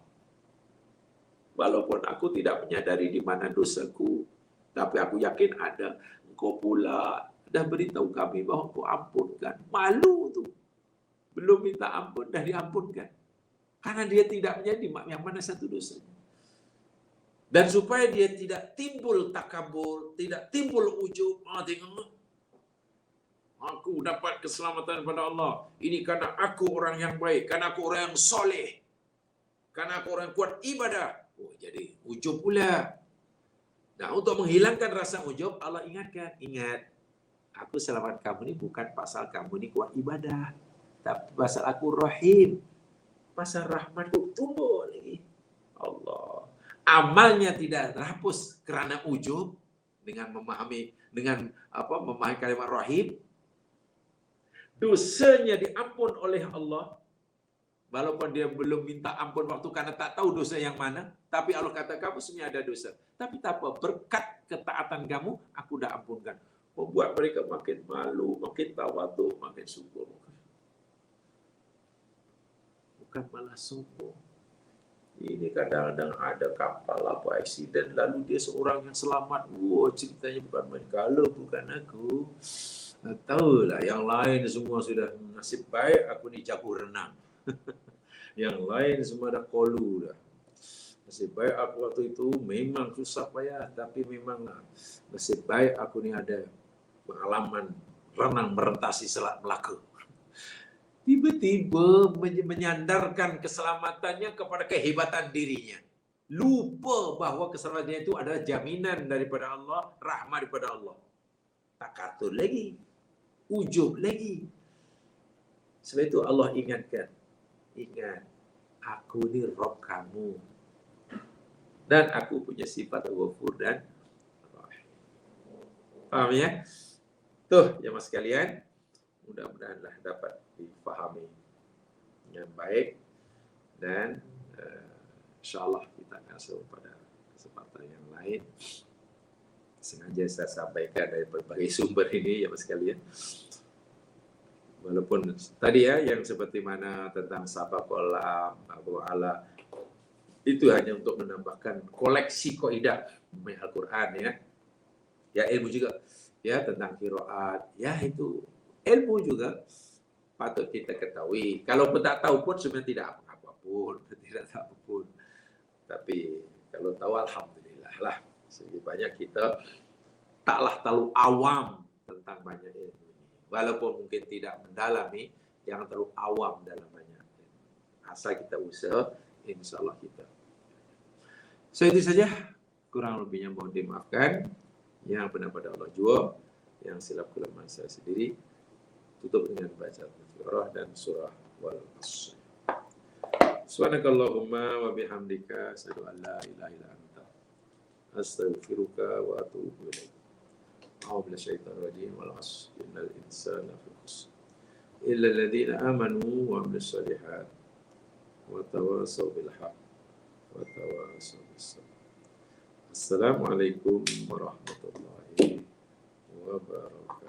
Walaupun aku tidak menyadari di mana dosaku, tapi aku yakin ada. Engkau pula dah beritahu kami bahawa Engkau ampunkan. Malu tu. Belum minta ampun, dah diampunkan. Karena dia tidak menjadi yang mana satu dosanya. Dan supaya dia tidak timbul takabur, tidak timbul ujub, tengok, aku dapat keselamatan pada Allah. Ini karena aku orang yang baik, karena aku orang yang soleh, karena aku orang yang kuat ibadah. Oh, jadi ujub pula. Nah, untuk menghilangkan rasa ujub, Allah ingatkan, ingat, aku selamat kamu ini bukan pasal kamu ini kuat ibadah, tapi pasal aku rahim, pasal rahmatku tumbuh lagi. Allah. Amalnya tidak terhapus kerana ujub dengan memahami kalimat rahim. Dosanya diampun oleh Allah. Walaupun dia belum minta ampun waktu karena tak tahu dosa yang mana, tapi Allah kata kamu sebenarnya ada dosa. Tapi tak apa, berkat ketaatan kamu aku dah ampunkan. Membuat mereka makin malu, makin tawadhu, makin syukur. Bukan malah sombong. Ini kadang-kadang ada kapal apa aksiden, lalu dia seorang yang selamat. Wow, ceritanya bukan main, kalau bukan aku. Tahulah, yang lain semua sudah nasib baik, aku ni jago renang. Yang lain semua dah kolu dah. Nasib baik aku waktu itu memang susah payah, tapi memang nasib baik aku ni ada pengalaman renang merentasi Selat Melaka. Tiba-tiba menyandarkan keselamatannya kepada kehebatan dirinya. Lupa bahawa keselamatannya itu adalah jaminan daripada Allah, rahmat daripada Allah. Tak katul lagi, ujub lagi. Sebab itu Allah ingatkan, ingat, aku ni Rabb kamu. Dan aku punya sifat Ghafur dan Rahim. Faham ya? Tuh, jemaah sekalian, mudah-mudahanlah dapat difahami dengan baik dan insyaAllah kita akan sambung pada kesempatan yang lain. Sengaja saya sampaikan dari berbagai sumber ini, jemaah sekalian. Walaupun tadi ya, yang seperti mana tentang sabaqul ala, itu hanya untuk menambahkan koleksi kaidah Al-Quran ya. Ya ilmu juga ya tentang qiraat. Ya itu ilmu juga patut kita ketahui. Kalau pun tak tahu pun sebenarnya tidak apa-apa pun, tidak tahu pun. Tapi kalau tahu alhamdulillah lah. Sedikit banyak kita taklah terlalu awam tentang banyak ilmu ini. Walaupun mungkin tidak mendalami, jangan terlalu awam dalam banyak ilmu. Asal kita usaha, insya-Allah kita. So itu saja, kurang lebihnya mohon dimaafkan. Yang benar pada Allah jua, yang silap kelemahan saya sendiri. Tutup dengan bacaan Al-Fatihah dan surah Wal-Asr. Subhanakallahumma wa bihamdika asyhadu an la ilaha illa anta astaghfiruka wa atubu ilaik. A'udzu billahi rajim wal 'asr innal insana lafi khusr illa alladziina aamanu wa 'amilus shalihaat wa tawassaw bil haqq wa tawassaw bis sabr. Assalamualaikum warahmatullahi wabarakatuh.